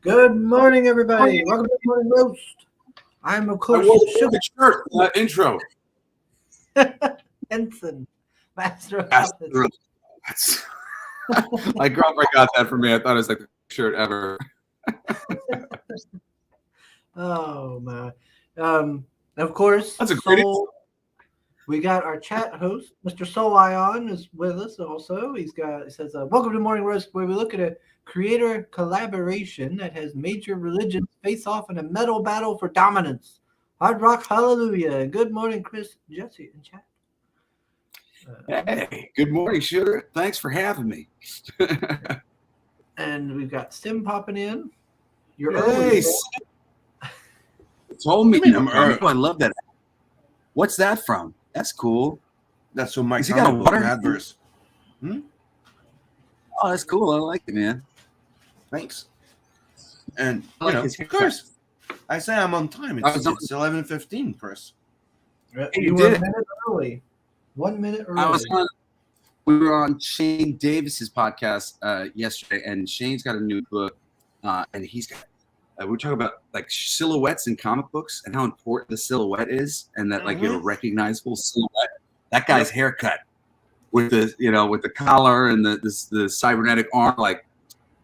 Good morning, everybody. Welcome to the Morning Roast. I'm, of I course, wore the Sugar perfect shirt for that intro. Henson, Master of That's- Puppets. My girlfriend got that for me. I thought it was like the shirt ever. Oh, my. Of course, That's a great. we got our chat host, Mr. Soul Ion, is with us also. He says, welcome to Morning Roast, where we look at a creator collaboration that has major religions face off in a metal battle for dominance. Hard rock hallelujah. Good morning, Chris, Jesse, and chat. Hey, good morning, Sugar. Thanks for having me. And we've got Sim popping in. You're Hey, early. told me. I'm early. I love that. What's that from? That's cool. That's from my Has he got a comic book water- adverse. Oh, that's cool. I like it, man. Thanks. And I like you know, his of course, I say I'm on time. It's 11:15, Chris. You were a minute early. 1 minute early. We were on Shane Davis's podcast yesterday, and Shane's got a new book, and he's got. We're talking about like silhouettes in comic books and how important the silhouette is, and that like you have a recognizable silhouette. That guy's haircut with the with the collar and the cybernetic arm, like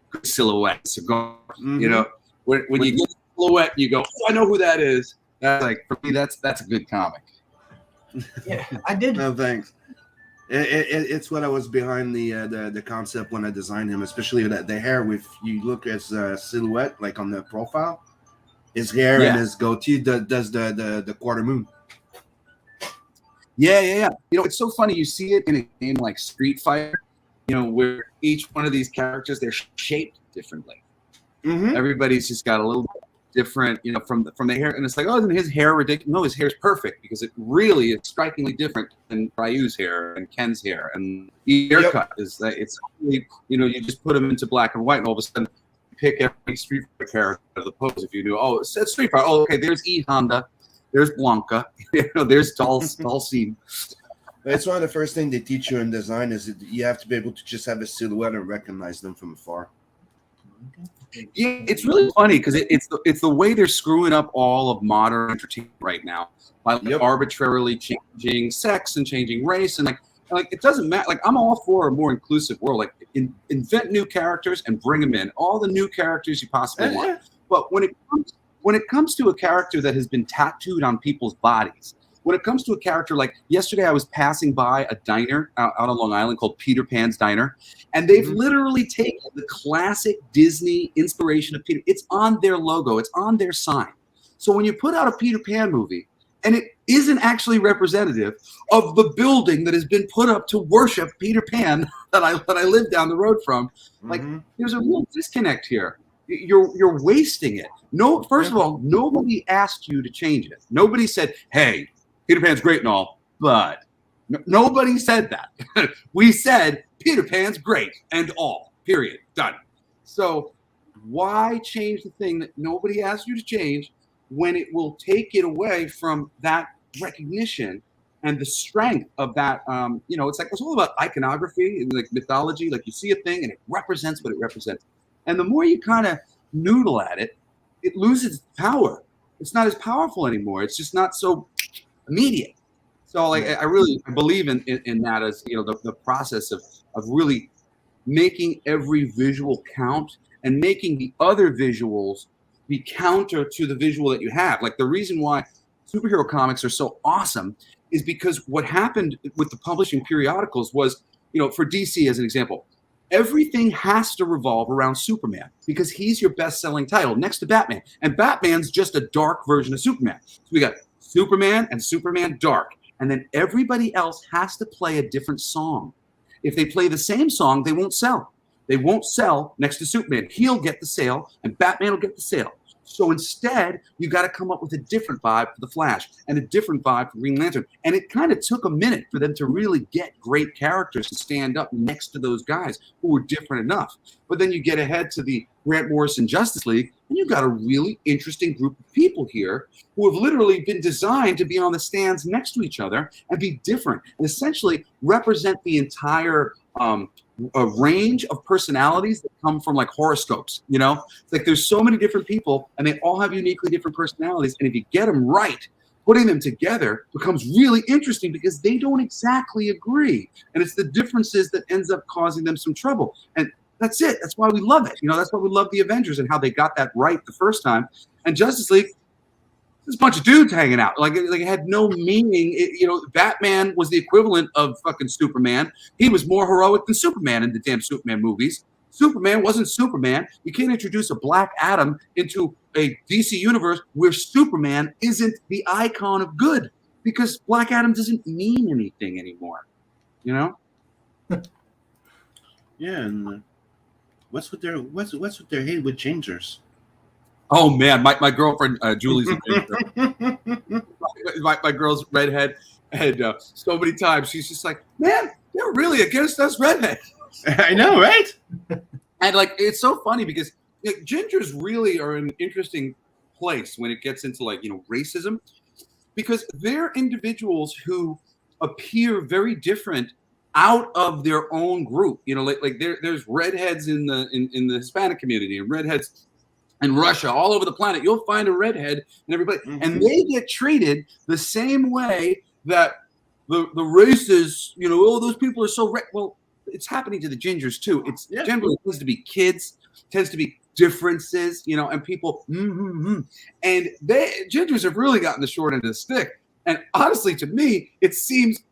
good silhouette cigar. You know, when you get the silhouette, you go, oh, I know who that is. That's like for me, that's a good comic. Yeah, I did. No thanks. It's what I was behind the concept when I designed him, especially the hair. With you look as a silhouette, like on the profile, his hair and his goatee does the quarter moon. Yeah. You know, it's so funny. You see it in a game like Street Fighter, where each one of these characters, they're shaped differently. Everybody's just got a little different, from the hair. And it's like, oh, isn't his hair ridiculous? No, his hair's perfect because it really is strikingly different than Ryu's hair and Ken's hair. And the haircut is that it's, you just put them into black and white, and all of a sudden you pick every Street Fighter character of the pose. If you do, oh, it's Street Fighter. Oh, okay, there's E Honda. There's Blanca. There's Dalcine. It's one of the first things they teach you in design is that you have to be able to just have a silhouette and recognize them from afar. Yeah, it's really funny because it's the way they're screwing up all of modern entertainment right now by arbitrarily changing sex and changing race and like it doesn't matter. Like I'm all for a more inclusive world. Like invent new characters and bring them in, all the new characters you possibly want. But when it comes to a character that has been tattooed on people's bodies, when it comes to a character like yesterday, I was passing by a diner out on Long Island called Peter Pan's Diner, and they've literally taken the classic Disney inspiration of Peter. It's on their logo. It's on their sign. So when you put out a Peter Pan movie and it isn't actually representative of the building that has been put up to worship Peter Pan that I live down the road from, like there's a real disconnect here. You're wasting it. No, first of all, nobody asked you to change it. Nobody said, hey, Peter Pan's great and all, but nobody said that. We said Peter Pan's great and all, period, done. So why change the thing that nobody asked you to change when it will take it away from that recognition and the strength of that? It's all about iconography and like mythology. Like you see a thing and it represents what it represents. And the more you kind of noodle at it, it loses power. It's not as powerful anymore. It's just not so immediate. So like I really believe in that as the process of really making every visual count and making the other visuals be counter to the visual that you have. Like the reason why superhero comics are so awesome is because what happened with the publishing periodicals was, for DC as an example, everything has to revolve around Superman because he's your best-selling title next to Batman. And Batman's just a dark version of Superman. So we got Superman and Superman Dark. And then everybody else has to play a different song. If they play the same song, they won't sell. They won't sell next to Superman. He'll get the sale and Batman will get the sale. So instead, you got to come up with a different vibe for the Flash and a different vibe for Green Lantern. And it kind of took a minute for them to really get great characters to stand up next to those guys who were different enough. But then you get ahead to the Grant Morrison Justice League, and you've got a really interesting group of people here who have literally been designed to be on the stands next to each other and be different and essentially represent the entire a range of personalities that come from like horoscopes. You know, it's like there's so many different people, and they all have uniquely different personalities. And if you get them right, putting them together becomes really interesting because they don't exactly agree, and it's the differences that ends up causing them some trouble. And that's it. That's why we love it. You know, that's why we love the Avengers and how they got that right the first time. And Justice League, this bunch of dudes hanging out. Like it had no meaning. You know, Batman was the equivalent of fucking Superman. He was more heroic than Superman in the damn Superman movies. Superman wasn't Superman. You can't introduce a Black Adam into a DC universe where Superman isn't the icon of good, because Black Adam doesn't mean anything anymore. You know? Yeah, and what's with their hate with changers? Oh man, my girlfriend Julie's a ginger. my girl's redhead, and so many times she's just like, man, they're really against us redheads. I know, right? And like, it's so funny because like, gingers really are an interesting place when it gets into like, you know, racism, because they're individuals who appear very different out of their own group. You know, like there's redheads in the Hispanic community and redheads in Russia, all over the planet. You'll find a redhead in everybody, and they get treated the same way that the races. You know, oh, those people are so red. Well, it's happening to the gingers too. It's generally tends to be kids, tends to be differences, you know, and people. And gingers have really gotten the short end of the stick. And honestly, to me, it seems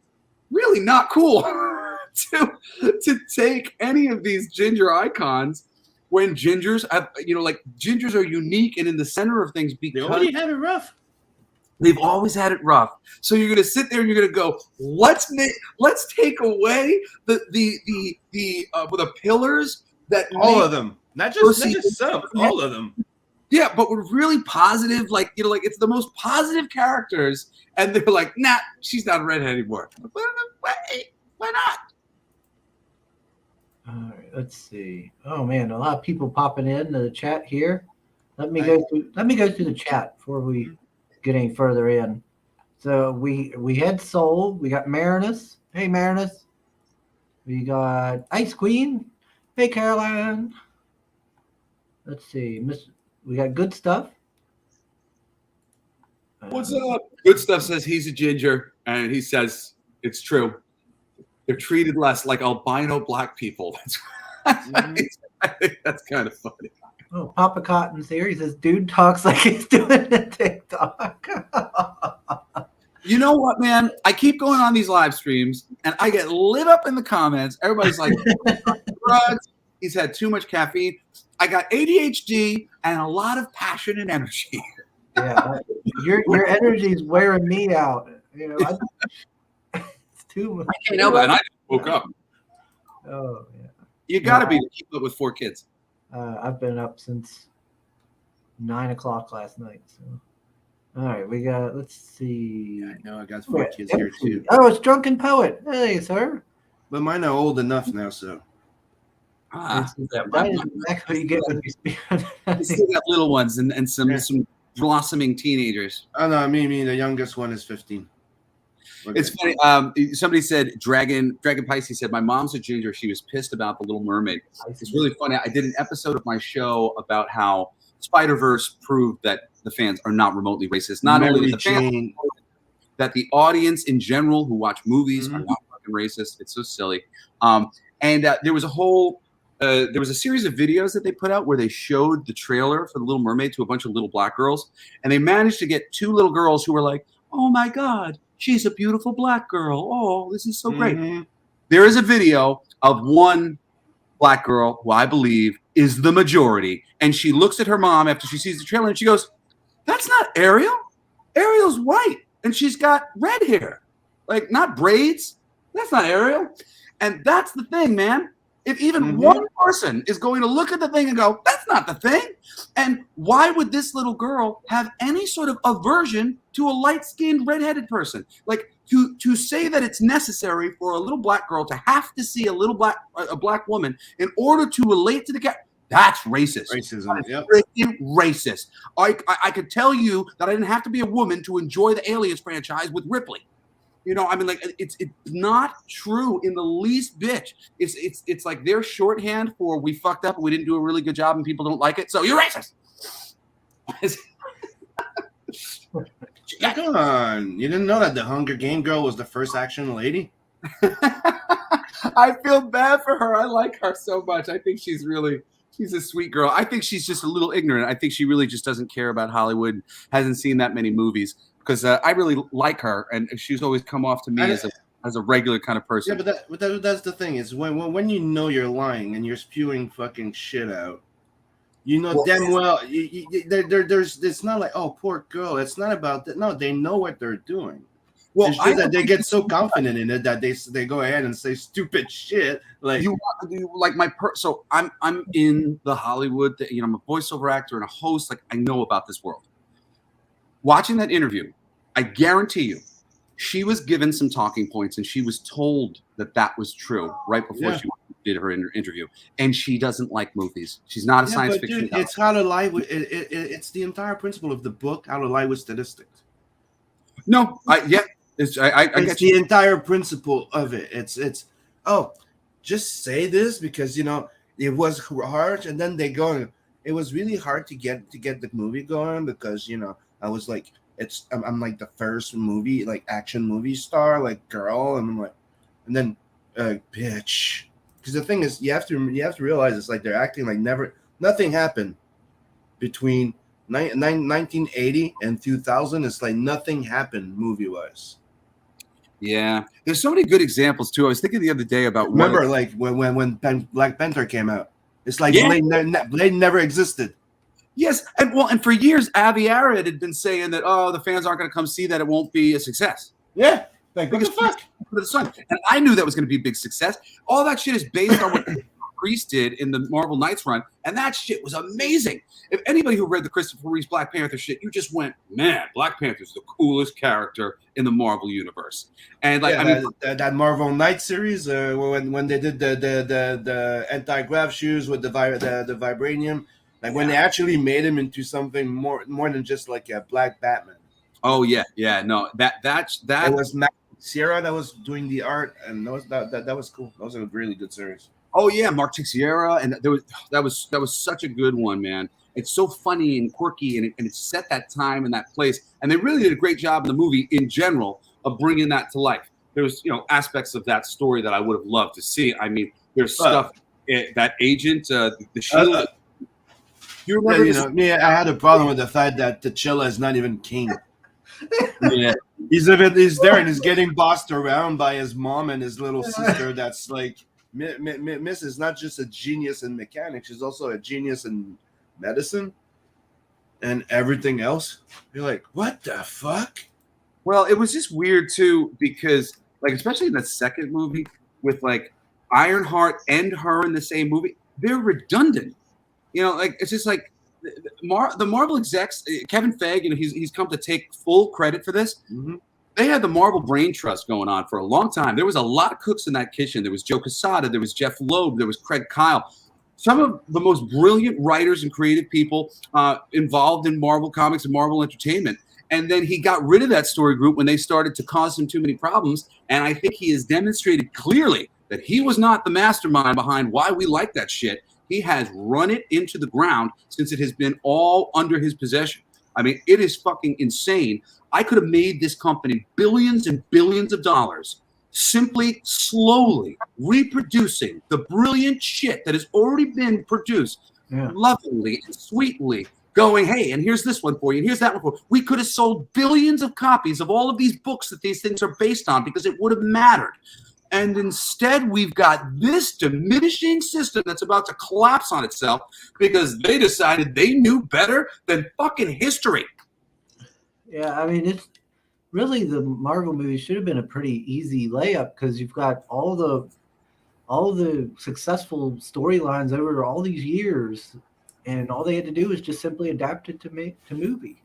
really not cool to take any of these ginger icons when gingers have, you know, like gingers are unique and in the center of things because they already had it rough. They've always had it rough. So you're going to sit there and you're going to go, let's take away the pillars that all of them, not just some, all of them. Yeah, but we're really positive, like, you know, like it's the most positive characters, and they're like, nah, she's not a redhead anymore. Why not? All right, let's see. Oh man, a lot of people popping in the chat here. Let me go through the chat before we get any further in. So we had Soul, we got Marinus. Hey Marinus. We got Ice Queen. Hey Caroline. Let's see, we got Good Stuff. What's up? Good Stuff says he's a ginger, and he says it's true. They're treated less like albino black people. I think that's kind of funny. Oh, Papa Cotton's here. He says, dude talks like he's doing a TikTok. You know what, man? I keep going on these live streams, and I get lit up in the comments. Everybody's like, drugs. He's had too much caffeine. I got ADHD and a lot of passion and energy. Yeah, your energy is wearing me out. You know, it's too much. I can't help that. And I just woke up. Oh yeah. You got to be to keep up with 4 kids. I've been up since 9 o'clock last night. So, all right, we got. Let's see. Yeah, I know I got 4 kids here too. Oh, it's Drunken Poet. Hey, sir. But mine are old enough now, so. That is exactly what you get when you speak. You still got little ones and some blossoming teenagers. Oh no, me, the youngest one is 15. Okay. It's funny. Somebody said Dragon Pisces said my mom's a ginger. She was pissed about the Little Mermaid. It's really funny. I did an episode of my show about how Spider-Verse proved that the fans are not remotely racist. Not only the fans, that the audience in general who watch movies are not fucking racist. It's so silly. And there was a whole. There was a series of videos that they put out where they showed the trailer for The Little Mermaid to a bunch of little black girls, and they managed to get 2 little girls who were like, "Oh my God, she's a beautiful black girl. Oh, this is so great." There is a video of one black girl who I believe is the majority, and she looks at her mom after she sees the trailer, and she goes, "That's not Ariel. Ariel's white, and she's got red hair, like not braids. That's not Ariel." And that's the thing, man. If even one person is going to look at the thing and go, that's not the thing. And why would this little girl have any sort of aversion to a light-skinned, redheaded person? Like to say that it's necessary for a little black girl to have to see a black woman in order to relate to the character. That's racist. Racism. Yep. Racist. I could tell you that I didn't have to be a woman to enjoy the Aliens franchise with Ripley. You know, I mean, like it's not true in the least bit. It's like their shorthand for we fucked up and we didn't do a really good job and people don't like it, so you're racist. Come on, you didn't know that the Hunger Game girl was the first action lady? I feel bad for her. I like her so much. I think she's a sweet girl. I think she's just a little ignorant. I think she really just doesn't care about Hollywood, hasn't seen that many movies. Because I really like her, and she's always come off to me as a regular kind of person. Yeah, but that's the thing is when you know you're lying and you're spewing fucking shit out, you know damn well there's it's not like, oh, poor girl. It's not about that. No, they know what they're doing. Well, it's just that they get so confident in it that they go ahead and say stupid shit. Like you like so I'm in the Hollywood. I'm a voiceover actor and a host. Like I know about this world. Watching that interview, I guarantee you, she was given some talking points and she was told that was true right before she did her interview. And she doesn't like movies. She's not a science fiction. Dude, it's How to Lie with it's the entire principle of the book, How to Lie with Statistics. No, it's the entire principle of it. It's just say this because it was hard, and then they go. It was really hard to get the movie going because I was like, I'm like the first movie, like action movie star, like girl, and I'm like, and then, bitch. Because the thing is, you have to realize it's like they're acting like nothing happened between 1980 and 2000. It's like nothing happened movie wise. Yeah, there's so many good examples too. I was thinking the other day about like when Black Panther came out. It's like Blade never existed. Yes, and for years, Avi Arad had been saying that the fans aren't going to come see that, it won't be a success. Yeah, like what the fuck? The sun. And I knew that was going to be a big success. All that shit is based on what Reese did in the Marvel Knights run, and that shit was amazing. If anybody who read the Christopher Reeves Black Panther shit, you just went, man, Black Panther's the coolest character in the Marvel universe. And like, that Marvel Knights series, when they did the anti-grav shoes with the vibranium. Like when they actually made him into something more than just like a Black Batman. Oh yeah, no, that it was Matt Sierra that was doing the art, and that was cool. That was a really good series. Oh yeah, Mark Teixeira, and that was such a good one, man. It's so funny and quirky, and it set that time and that place, and they really did a great job in the movie in general of bringing that to life. There's aspects of that story that I would have loved to see. I mean, there's stuff that agent, the Shield. You remember? I had a problem with the fact that T'Challa is not even king. Yeah, he's there and he's getting bossed around by his mom and his little sister. That's like Miss is not just a genius in mechanics; she's also a genius in medicine and everything else. You're like, what the fuck? Well, it was just weird too because, like, especially in the second movie with like Ironheart and her in the same movie, they're redundant. Like it's just like the Marvel execs, Kevin Feige, he's come to take full credit for this. Mm-hmm. They had the Marvel Brain Trust going on for a long time. There was a lot of cooks in that kitchen. There was Joe Quesada, there was Jeff Loeb, there was Craig Kyle. Some of the most brilliant writers and creative people involved in Marvel Comics and Marvel Entertainment. And then he got rid of that story group when they started to cause him too many problems. And I think he has demonstrated clearly that he was not the mastermind behind why we like that shit. He has run it into the ground since it has been all under his possession. I mean, it is fucking insane. I could have made this company billions and billions of dollars simply slowly reproducing the brilliant shit that has already been produced lovingly and sweetly, going, hey, and here's this one for you, and here's that one for you. We could have sold billions of copies of all of these books that these things are based on because it would have mattered. And instead, we've got this diminishing system that's about to collapse on itself because they decided they knew better than fucking history. Yeah, I mean, it's really the Marvel movie should have been a pretty easy layup because you've got all the successful storylines over all these years, and all they had to do was just simply adapt it to movie.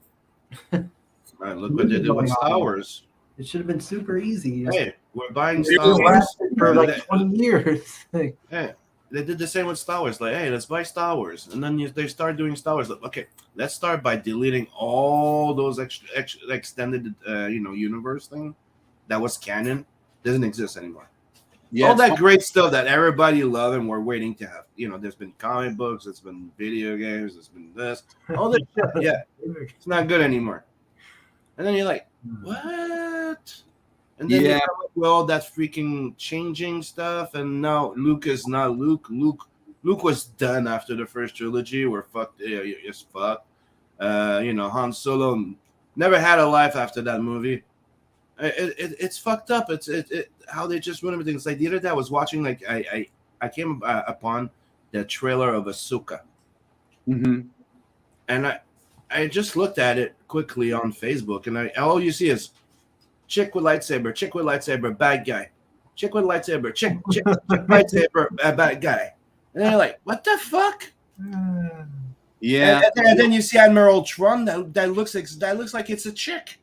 Right, look what they did with Star Wars. It should have been super easy. Hey, we're buying Star Wars for like 20 years. Yeah, they did the same with Star Wars. Like, hey, let's buy Star Wars, and then they start doing Star Wars. Like, okay, let's start by deleting all those extra extended, universe thing. that was canon doesn't exist anymore. Yeah, All that great stuff that everybody loved and we're waiting to have. There's been comic books, there's been video games, there's been this, all this shit. Yeah, it's not good anymore. And then you're like, what? And then they come up with all that freaking changing stuff. And now Luke is not Luke. Luke was done after the first trilogy. We're fucked. It's fucked. Han Solo never had a life after that movie. It's fucked up. It's how they just ruin everything. It's like the other day I was watching, like I came upon the trailer of Ahsoka, and I just looked at it quickly on Facebook, and all you see is chick with lightsaber, bad guy, chick with lightsaber, chick lightsaber, bad guy, and then you're like, what the fuck? Yeah, and then you see Admiral Tron that looks like it's a chick.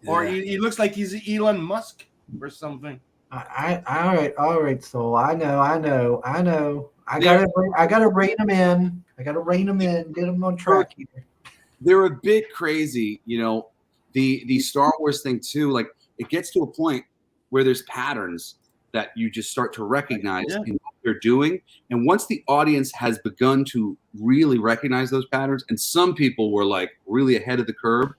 Or he looks like he's Elon Musk or something. All right. So I know. I gotta rein him in. Get him on track here. They're a bit crazy, the Star Wars thing too. Like, it gets to a point where there's patterns that you just start to recognize in what they're doing, and once the audience has begun to really recognize those patterns, and some people were like really ahead of the curve.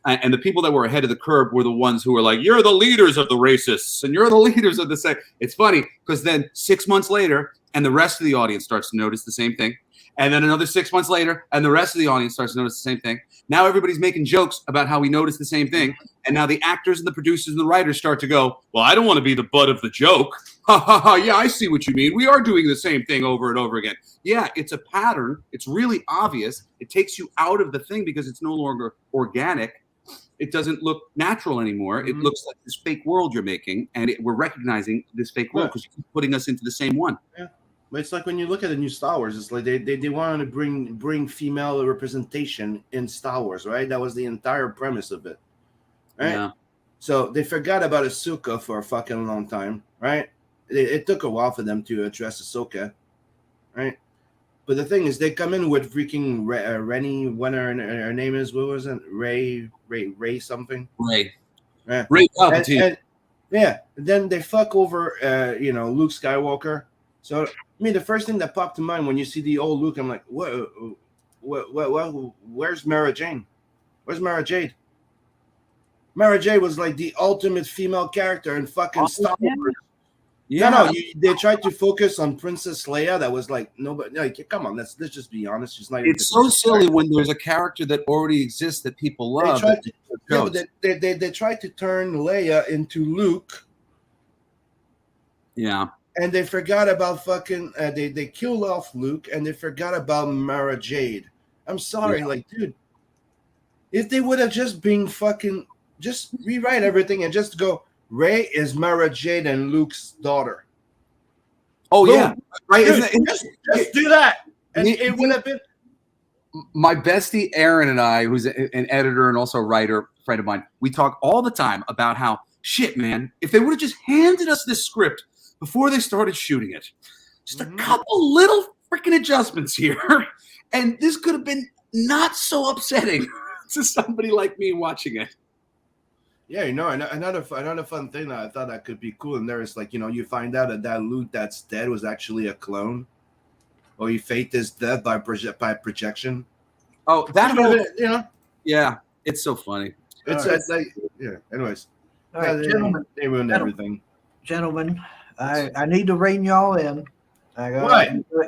And the people that were ahead of the curve were the ones who were like, you're the leaders of the racists and you're the leaders of the sect. It's funny because then 6 months later, and the rest of the audience starts to notice the same thing. And then another 6 months later, and the rest of the audience starts to notice the same thing. Now everybody's making jokes about how we noticed the same thing. And now the actors and the producers and the writers start to go, well, I don't want to be the butt of the joke. Ha ha ha. Yeah, I see what you mean. We are doing the same thing over and over again. Yeah, it's a pattern. It's really obvious. It takes you out of the thing because it's no longer organic. It doesn't look natural anymore. It looks like this fake world you're making, and we're recognizing this fake world because you keep putting us into the same one. Yeah, but it's like when you look at the new Star Wars, it's like they wanted to bring female representation in Star Wars, right? That was the entire premise of it, right? Yeah. So they forgot about Ahsoka for a fucking long time, right? It took a while for them to address Ahsoka, right? But the thing is, they come in with freaking Rennie, what her name is, what was it? Ray something? Ray. Yeah. Ray Palpatine. And then they fuck over, Luke Skywalker. So, I mean, the first thing that popped to mind when you see the old Luke, I'm like, where's Mara Jane? Where's Mara Jade? Mara Jade was like the ultimate female character in fucking Star Wars. Yeah. No, they tried to focus on Princess Leia. That was like nobody. Like, come on, let's just be honest. She's not. It's so silly when there's a character that already exists that people love. They tried to turn Leia into Luke. Yeah, and they forgot about fucking. They killed off Luke, and they forgot about Mara Jade. I'm sorry, like, dude. If they would have just been fucking, just rewrite everything and just go. Rey is Mara Jade and Luke's daughter. Oh, boom. Yeah. Right. Dude, just do that. And it would have been. My bestie, Aaron, and I, who's an editor and also a writer, friend of mine, we talk all the time about how, shit, man, if they would have just handed us this script before they started shooting it, just a couple little freaking adjustments here, and this could have been not so upsetting to somebody like me watching it. Yeah, another fun thing that I thought that could be cool in there is like, you find out that Luke that's dead was actually a clone, or he faked his death by projection. Oh, that whole, yeah, it's so funny. It's like, yeah. Anyways, all right, gentlemen, they ruined everything. Gentlemen, I need to rein y'all in.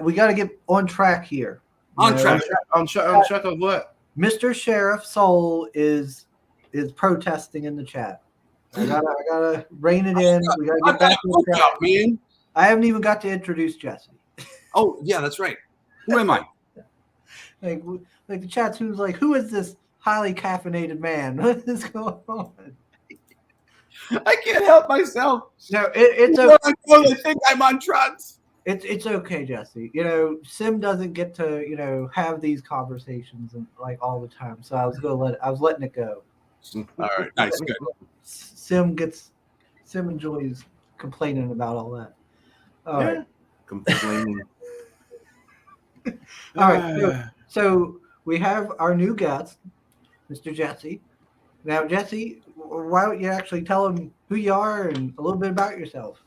We got to get on track here. On track of what? Mr. Sheriff Soul is protesting in the chat. I gotta rein it in. We gotta get back to the track. Man. I haven't even got to introduce Jesse. Oh yeah, that's right. Who am I? like the chat's who's like, who is this highly caffeinated man? What is going on? I can't help myself. No, it's okay. I think I'm on drugs. It's okay, Jesse. Sim doesn't get to have these conversations and like all the time. So I was letting it go. All right, nice, good. Sim enjoys complaining about all that. All right. Complaining. All right. So we have our new guest, Mr. Jesse. Now, Jesse, why don't you actually tell them who you are and a little bit about yourself?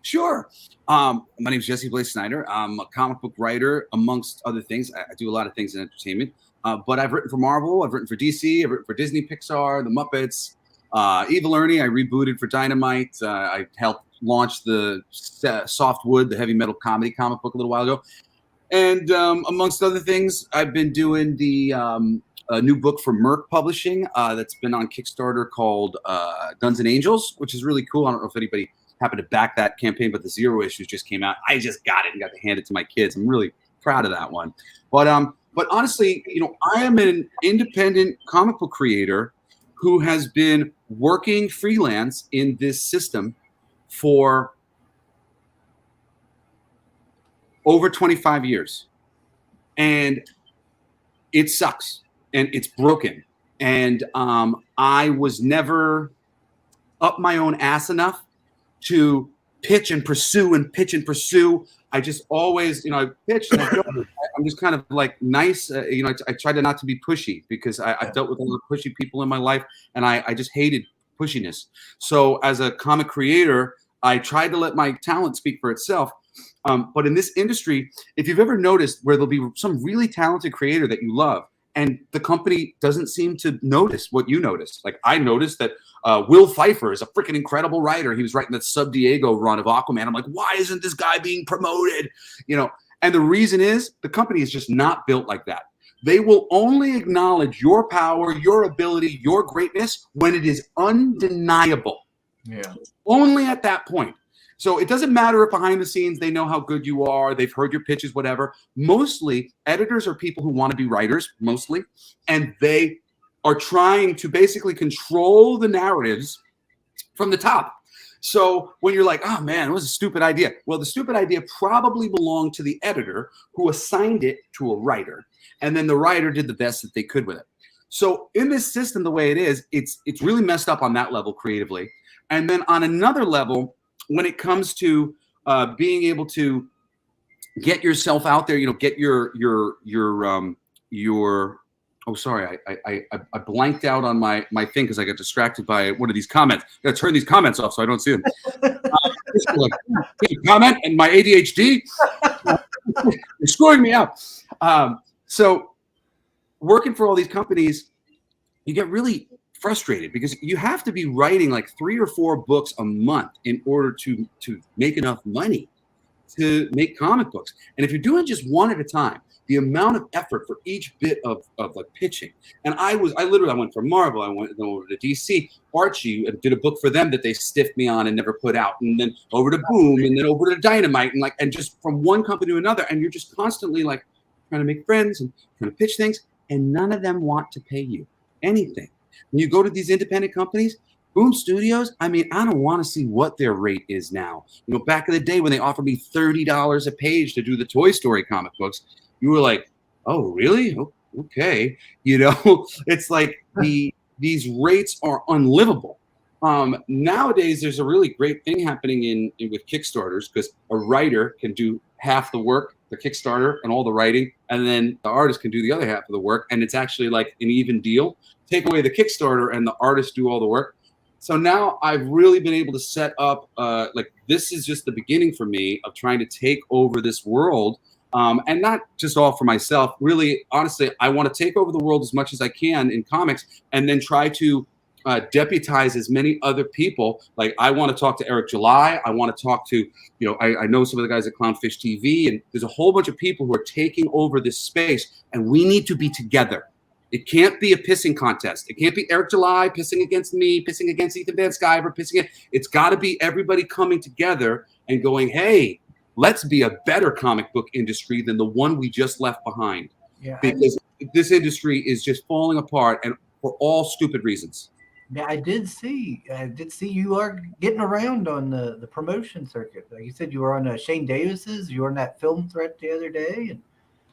Sure. My name is Jesse Blaze Snider. I'm a comic book writer, amongst other things. I do a lot of things in entertainment, but I've written for Marvel, I've written for DC, I've written for Disney, Pixar, The Muppets, Evil Ernie. I rebooted for Dynamite. I helped launch the Softwood, the heavy metal comedy comic book a little while ago. And amongst other things, I've been doing a new book for Merck Publishing that's been on Kickstarter called Guns and Angels, which is really cool. I don't know if anybody happened to back that campaign, but the Zero issues just came out. I just got it and got to hand it to my kids. I'm really proud of that one. But honestly, I am an independent comic book creator who has been working freelance in this system for over 25 years. And it sucks and it's broken. And I was never up my own ass enough to pitch and pursue and pitch and pursue. I just always, I pitch and I'm just kind of like nice. I try to not to be pushy because I've dealt with a lot of pushy people in my life and I just hated pushiness. So as a comic creator, I tried to let my talent speak for itself. But in this industry, if you've ever noticed where there'll be some really talented creator that you love and the company doesn't seem to notice what you notice. Like I noticed that Will Pfeiffer is a freaking incredible writer. He was writing that Sub Diego run of Aquaman. I'm like, why isn't this guy being promoted? And the reason is the company is just not built like that. They will only acknowledge your power, your ability, your greatness when it is undeniable. Yeah. Only at that point. So it doesn't matter if behind the scenes they know how good you are, they've heard your pitches, whatever. Mostly, editors are people who want to be writers, mostly, and they are trying to basically control the narratives from the top. So when you're like, oh man, it was a stupid idea. Well, the stupid idea probably belonged to the editor who assigned it to a writer. And then the writer did the best that they could with it. So in this system, the way it is, it's really messed up on that level creatively. And then on another level, when it comes to being able to get yourself out there, get your oh, sorry, I blanked out on my thing because I got distracted by one of these comments. I got to turn these comments off so I don't see them. Comment and my ADHD, you're screwing me up. So working for all these companies, you get really frustrated because you have to be writing like 3 or 4 books a month in order to make enough money to make comic books. And if you're doing just one at a time, the amount of effort for each bit of like pitching. And I went from Marvel, I went over to DC, Archie, and did a book for them that they stiffed me on and never put out, and then over to Boom, and then over to Dynamite, and just from one company to another. And you're just constantly like trying to make friends and trying to pitch things, and none of them want to pay you anything. When you go to these independent companies, Boom Studios, I don't want to see what their rate is now. Back in the day when they offered me $30 a page to do the Toy Story comic books, you were like, oh, really? Okay. It's like these rates are unlivable. Nowadays, there's a really great thing happening with Kickstarters because a writer can do half the work, the Kickstarter and all the writing, and then the artist can do the other half of the work. And it's actually like an even deal. Take away the Kickstarter and the artists do all the work. So now I've really been able to set up, this is just the beginning for me of trying to take over this world. And not just all for myself. Really, honestly, I want to take over the world as much as I can in comics and then try to deputize as many other people. Like I want to talk to Eric July. I want to talk to, I know some of the guys at Clownfish TV, and there's a whole bunch of people who are taking over this space, and we need to be together. It can't be a pissing contest. It can't be Eric July pissing against me, pissing against Ethan Van Sciver, It's got to be everybody coming together and going, hey, let's be a better comic book industry than the one we just left behind. Yeah, because this industry is just falling apart, and for all stupid reasons. Yeah, I did see you are getting around on the promotion circuit. Like you said, you were on Shane Davis's. You were on that Film Threat the other day, and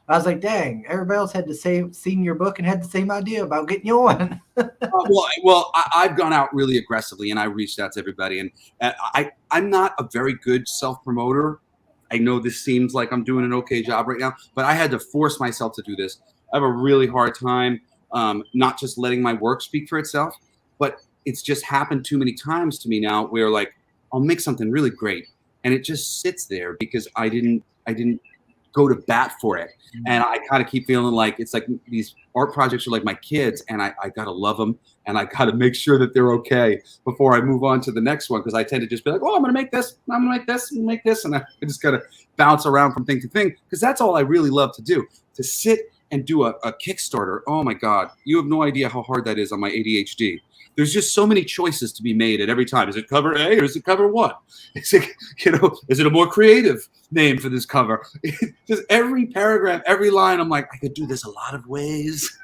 I was like, dang, everybody else had seen your book and had the same idea about getting you on. I've gone out really aggressively, and I reached out to everybody, and I'm not a very good self-promoter. I know this seems like I'm doing an okay job right now, but I had to force myself to do this. I have a really hard time not just letting my work speak for itself. but it's just happened too many times to me now where like I'll make something really great and it just sits there because I didn't go to bat for it. And I kind of keep feeling like it's like these art projects are like my kids, and I gotta love them, and I gotta make sure that they're okay before I move on to the next one, because I tend to just be like, oh, I'm gonna make this, I'm gonna make this, I'm gonna make this, and I just gotta bounce around from thing to thing, because that's all I really love to do, to sit and do a Kickstarter. Oh my God, you have no idea how hard that is on my ADHD. There's just so many choices to be made at every time. Is it cover A or is it cover one? Is it, is it a more creative name for this cover? Just every paragraph, every line, I'm like, I could do this a lot of ways.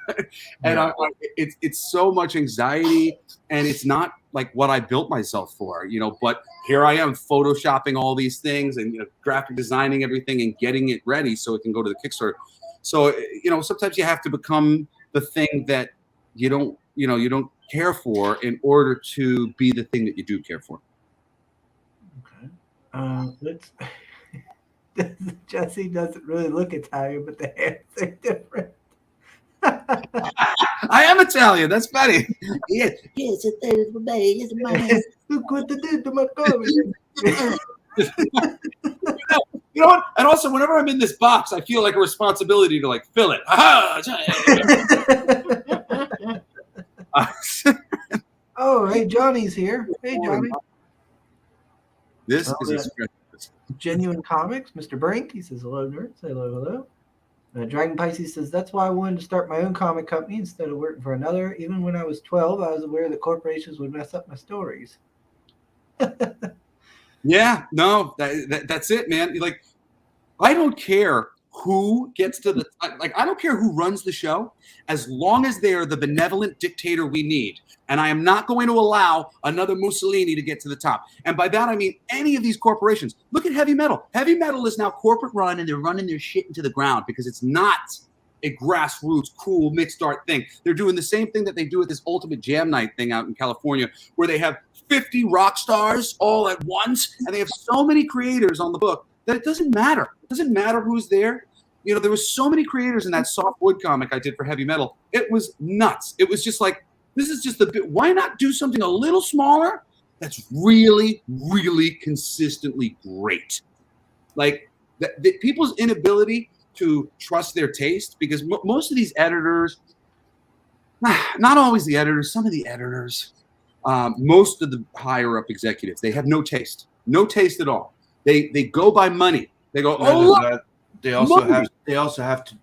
And it's so much anxiety, and it's not like what I built myself for, but here I am photoshopping all these things and graphic designing everything and getting it ready so it can go to the Kickstarter. So, sometimes you have to become the thing that you don't care for in order to be the thing that you do care for. Okay. Jesse doesn't really look Italian, but the hands are different. I am Italian. That's funny. Yes, Yes, look what they did to my comic. You know what? And also, whenever I'm in this box, I feel like a responsibility to like fill it. Oh, hey, Johnny's here. Hey, Johnny. This is Genuine Comics. Mr. Brink, he says hello, nerd. Say hello. Dragon Pisces says, that's why I wanted to start my own comic company instead of working for another. Even when I was 12, I was aware that corporations would mess up my stories. Yeah, no, that's it, man. Like, I don't care who gets to the, like, I don't care who runs the show, as long as they are the benevolent dictator we need. And I am not going to allow another Mussolini to get to the top. And by that, I mean any of these corporations. Look at heavy metal. Heavy metal is now corporate run, and they're running their shit into the ground because it's not a grassroots, cool, mixed art thing. They're doing the same thing that they do at this Ultimate Jam Night thing out in California, where they have 50 rock stars all at once, and they have so many creators on the book that it doesn't matter. It doesn't matter who's there. There was so many creators in that soft wood comic I did for heavy metal. It was nuts. It was just like, this is just a bit, why not do something a little smaller that's really, really consistently great? Like, the people's inability to trust their taste, because most of these editors, not always the editors, some of the editors, most of the higher up executives, they have no taste at all. They go by money. They go, look. They also have to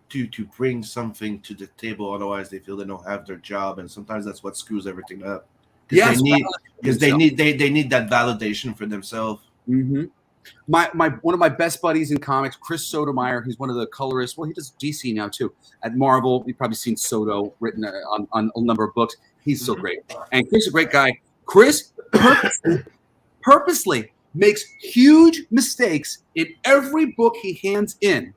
bring something to the table. Otherwise, they feel they don't have their job, and sometimes that's what screws everything up. Because they need that validation for themselves. Mm-hmm. One of my best buddies in comics, Chris Sotomayor. He's one of the colorists. Well, he does DC now too. At Marvel, you've probably seen Soto written on a number of books. He's so great, and Chris is a great guy. Chris purposely makes huge mistakes in every book he hands in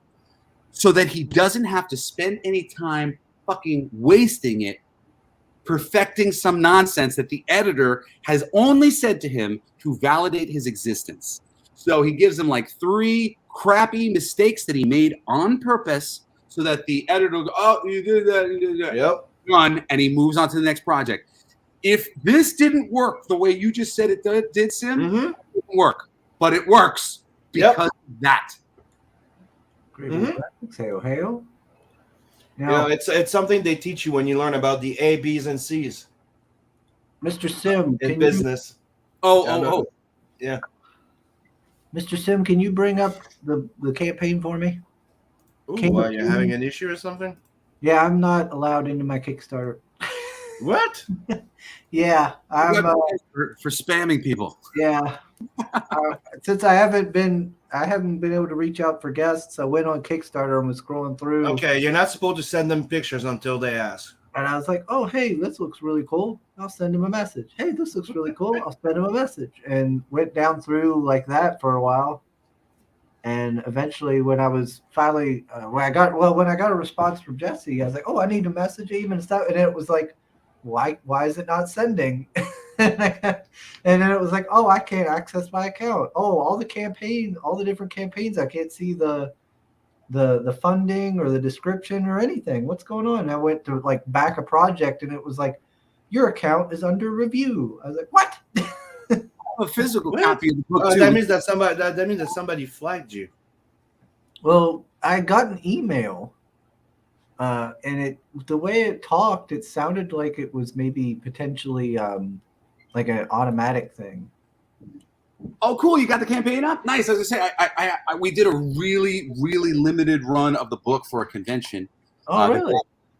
so that he doesn't have to spend any time fucking wasting it perfecting some nonsense that the editor has only said to him to validate his existence. So he gives him like 3 crappy mistakes that he made on purpose so that the editor will go, oh, you did that. Yep. Done, and he moves on to the next project. If this didn't work the way you just said it did, Sim, it didn't work. But it works because of that. Hail, hail. Now, it's something they teach you when you learn about the A, B's, and C's. Mr. Sim, in business. Yeah. Mr. Sim, can you bring up the campaign for me? Ooh, are you having an issue or something? Yeah, I'm not allowed into my Kickstarter. What? Yeah, I'm for spamming people. Yeah, since I haven't been able to reach out for guests. I went on Kickstarter and was scrolling through. Okay, you're not supposed to send them pictures until they ask. And I was like, oh, hey, this looks really cool. I'll send him a message. Hey, this looks really cool. I'll send him a message. And went down through like that for a while. And eventually, when I was finally, when I got a response from Jesse, I was like, oh, I need to message him and stuff. And it was like, why is it not sending? And then it was like, oh, I can't access my account. Oh, all the different campaigns, I can't see the funding or the description or anything. What's going on? And I went to like back a project, and it was like, Your account is under review. I was like, what? A physical What? copy of the book too. That means that somebody flagged you. Well, I got an email, and the way it talked, it sounded like it was maybe potentially like an automatic thing. Oh, cool! You got the campaign up. Nice. As I say, we did a really, really limited run of the book for a convention. Oh, really?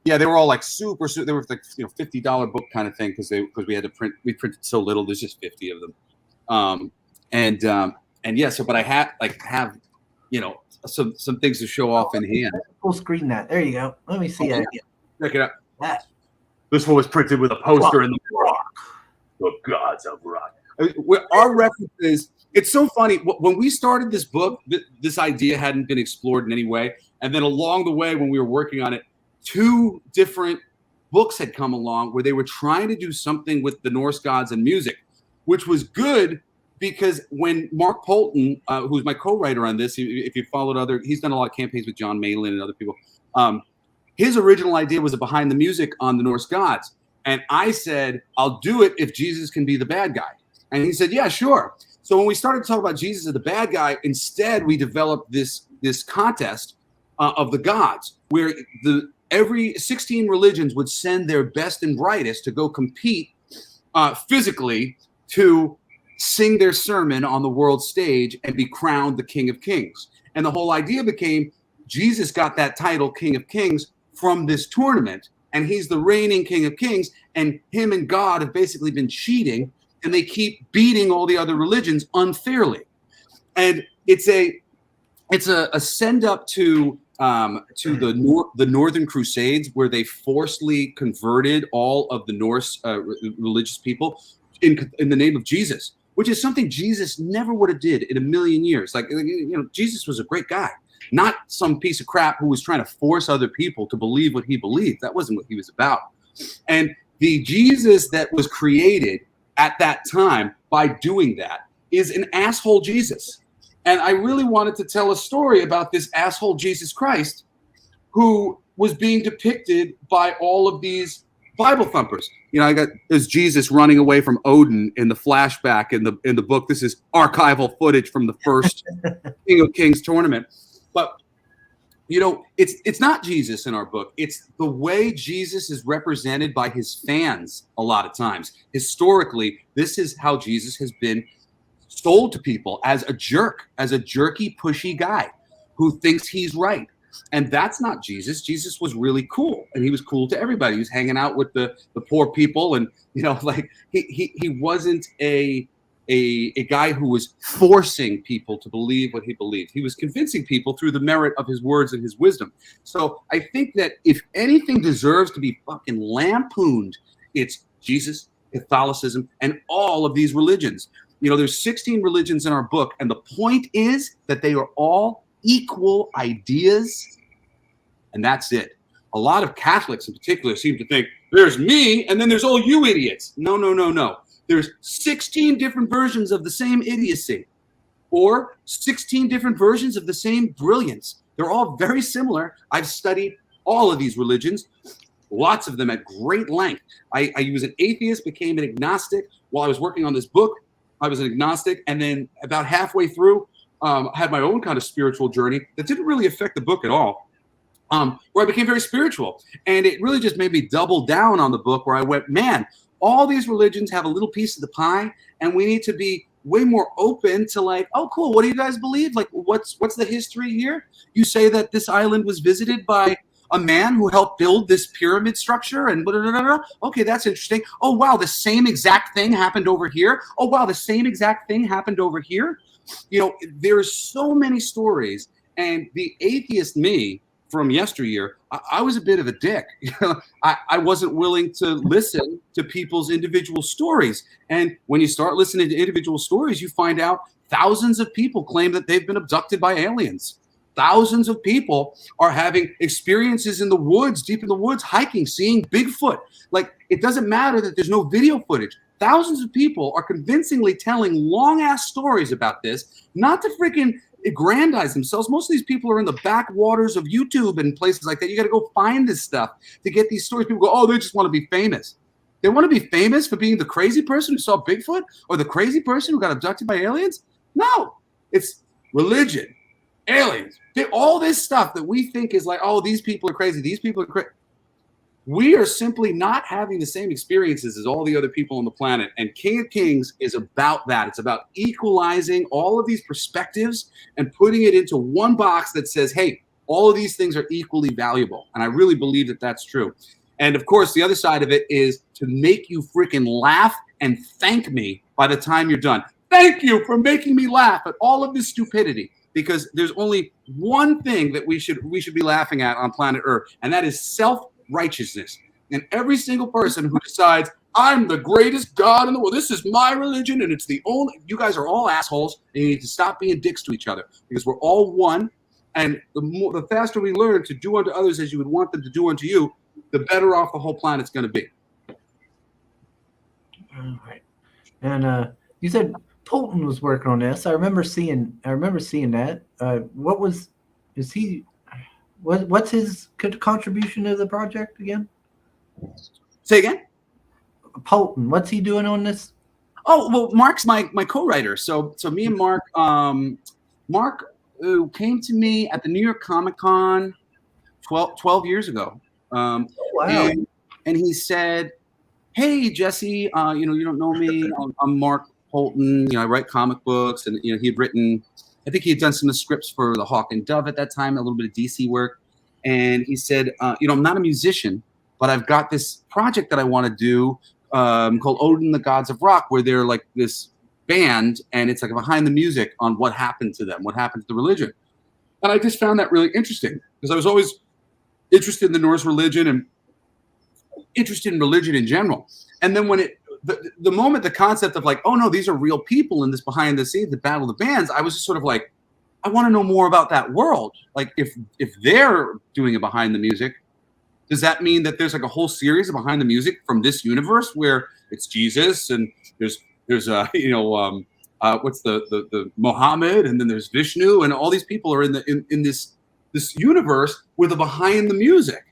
They were all like super. They were like $50 book kind of thing because we had to print. We printed so little. There's just 50 of them. And yeah. So, but I have some things to show off in hand. Full screen that. There you go. Let me see that. Check it out. That. This one was printed with a poster in the rock. The gods of rock. Our references, it's so funny. When we started this book, this idea hadn't been explored in any way. And then along the way, when we were working on it, 2 different books had come along where they were trying to do something with the Norse gods and music, which was good because when Mark Polton, who's my co-writer on this, if you followed he's done a lot of campaigns with John Malin and other people. His original idea was a behind the music on the Norse gods. And I said, I'll do it if Jesus can be the bad guy. And he said, yeah, sure. So when we started to talk about Jesus as the bad guy, instead we developed this contest of the gods where every 16 religions would send their best and brightest to go compete physically to sing their sermon on the world stage and be crowned the King of Kings. And the whole idea became Jesus got that title, King of Kings, from this tournament. And he's the reigning King of Kings. And him and God have basically been cheating. And they keep beating all the other religions unfairly. And it's a send up to the Northern Crusades, where they forcibly converted all of the Norse religious people in the name of Jesus, which is something Jesus never would have did in a million years. Like, Jesus was a great guy, not some piece of crap who was trying to force other people to believe what he believed. That wasn't what he was about. And the Jesus that was created at that time by doing that is an asshole Jesus. And I really wanted to tell a story about this asshole Jesus Christ who was being depicted by all of these Bible thumpers. There's Jesus running away from Odin in the flashback in the book. This is archival footage from the first King of Kings tournament. But it's not Jesus in our book. It's the way Jesus is represented by his fans a lot of times. Historically, this is how Jesus has been sold to people as a jerk, as a jerky, pushy guy who thinks he's right. And that's not Jesus. Jesus was really cool, and he was cool to everybody. He was hanging out with the poor people, and he wasn't a guy who was forcing people to believe what he believed. He was convincing people through the merit of his words and his wisdom. So I think that if anything deserves to be fucking lampooned, it's Jesus, Catholicism, and all of these religions. There's 16 religions in our book, and the point is that they are all equal ideas, and that's it. A lot of Catholics in particular seem to think there's me and then there's all you idiots. No. There's 16 different versions of the same idiocy, or 16 different versions of the same brilliance. They're all very similar. I've studied all of these religions, lots of them at great length. I was an atheist, became an agnostic. While I was working on this book, I was an agnostic, and then about halfway through, had my own kind of spiritual journey that didn't really affect the book at all, where I became very spiritual. And it really just made me double down on the book, where I went, man, all these religions have a little piece of the pie, and we need to be way more open to like, oh, cool, what do you guys believe? Like, what's the history here? You say that this island was visited by a man who helped build this pyramid structure and blah, blah, blah, blah. Okay, that's interesting. Oh, wow, the same exact thing happened over here. Oh, wow, the same exact thing happened over here. There's so many stories, and the atheist me from yesteryear, I was a bit of a dick. I wasn't willing to listen to people's individual stories. And when you start listening to individual stories, you find out thousands of people claim that they've been abducted by aliens. Thousands of people are having experiences in the woods, deep in the woods, hiking, seeing Bigfoot. Like, it doesn't matter that there's no video footage. Thousands of people are convincingly telling long-ass stories about this, not to freaking aggrandize themselves. Most of these people are in the backwaters of YouTube and places like that. You got to go find this stuff to get these stories. People go, oh, they just want to be famous. They want to be famous for being the crazy person who saw Bigfoot or the crazy person who got abducted by aliens. No, it's religion, aliens, all this stuff that we think is like, oh, these people are crazy. These people are crazy. We are simply not having the same experiences as all the other people on the planet. And King of Kings is about that. It's about equalizing all of these perspectives and putting it into one box that says, hey, all of these things are equally valuable. And I really believe that that's true. And of course, the other side of it is to make you freaking laugh and thank me by the time you're done. Thank you for making me laugh at all of this stupidity. Because there's only one thing that we should be laughing at on planet Earth, and that is self-righteousness. And every single person who decides, I'm the greatest God in the world, this is my religion, and it's the only, you guys are all assholes, and you need to stop being dicks to each other, because we're all one, and the faster we learn to do unto others as you would want them to do unto you, the better off the whole planet's going to be. All right. And you said Polton was working on this. I remember seeing that. What's his contribution to the project again? Say again? Polton, what's he doing on this? Oh, well, Mark's my co-writer. So me and Mark, Mark came to me at the New York Comic Con 12 years ago. Wow. And he said, hey, Jesse, you don't know me. I'm Mark Polton. I write comic books. And, he had written, I think he had done some of the scripts for The Hawk and Dove at that time, a little bit of DC work. And he said, I'm not a musician, but I've got this project that I want to do called Odin, the Gods of Rock, where they're like this band, and it's like behind the music on what happened to them, what happened to the religion. And I just found that really interesting because I was always interested in the Norse religion and interested in religion in general. And then when the moment the concept of like, oh no, these are real people in this behind the scenes, the Battle of the Bands, I was just sort of like, I want to know more about that world. Like if they're doing it behind the music, does that mean that there's like a whole series of behind the music from this universe where it's Jesus and there's what's the Muhammad, and then there's Vishnu, and all these people are in this universe with the behind the music.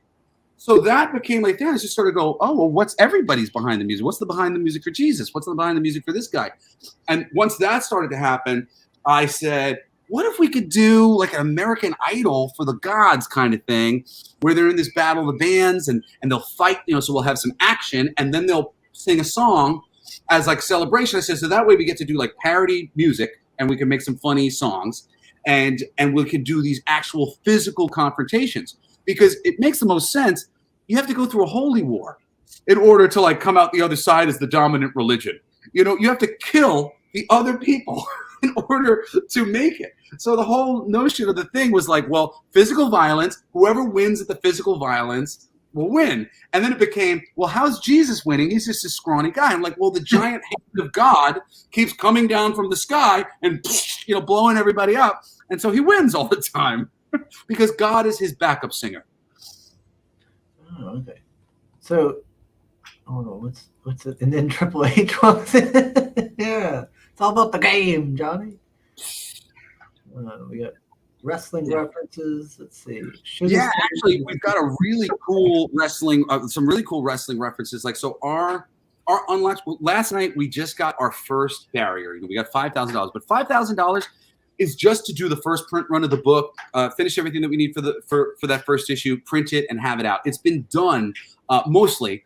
So that became like that. I just started to go, oh, well, what's everybody's behind the music? What's the behind the music for Jesus? What's the behind the music for this guy? And once that started to happen, I said, what if we could do like an American Idol for the gods kind of thing, where they're in this battle of the bands and they'll fight, so we'll have some action and then they'll sing a song as like celebration. I said, so that way we get to do like parody music and we can make some funny songs and we can do these actual physical confrontations because it makes the most sense. You have to go through a holy war in order to like come out the other side as the dominant religion. You have to kill the other people in order to make it. So the whole notion of the thing was like, well, physical violence, whoever wins at the physical violence will win. And then it became, well, how's Jesus winning? He's just a scrawny guy. I'm like, well, the giant hand of God keeps coming down from the sky and, blowing everybody up. And so he wins all the time because God is his backup singer. Oh, okay. So, what's it? And then Triple H was it? Yeah, it's all about the game, Johnny. We got wrestling references. Let's see. Actually, we've got a really cool wrestling, some really cool wrestling references. Like, so our unlocked. Last night we just got our first barrier. We got $5,000, but $5,000 is just to do the first print run of the book, finish everything that we need for that first issue, print it, and have it out. It's been done mostly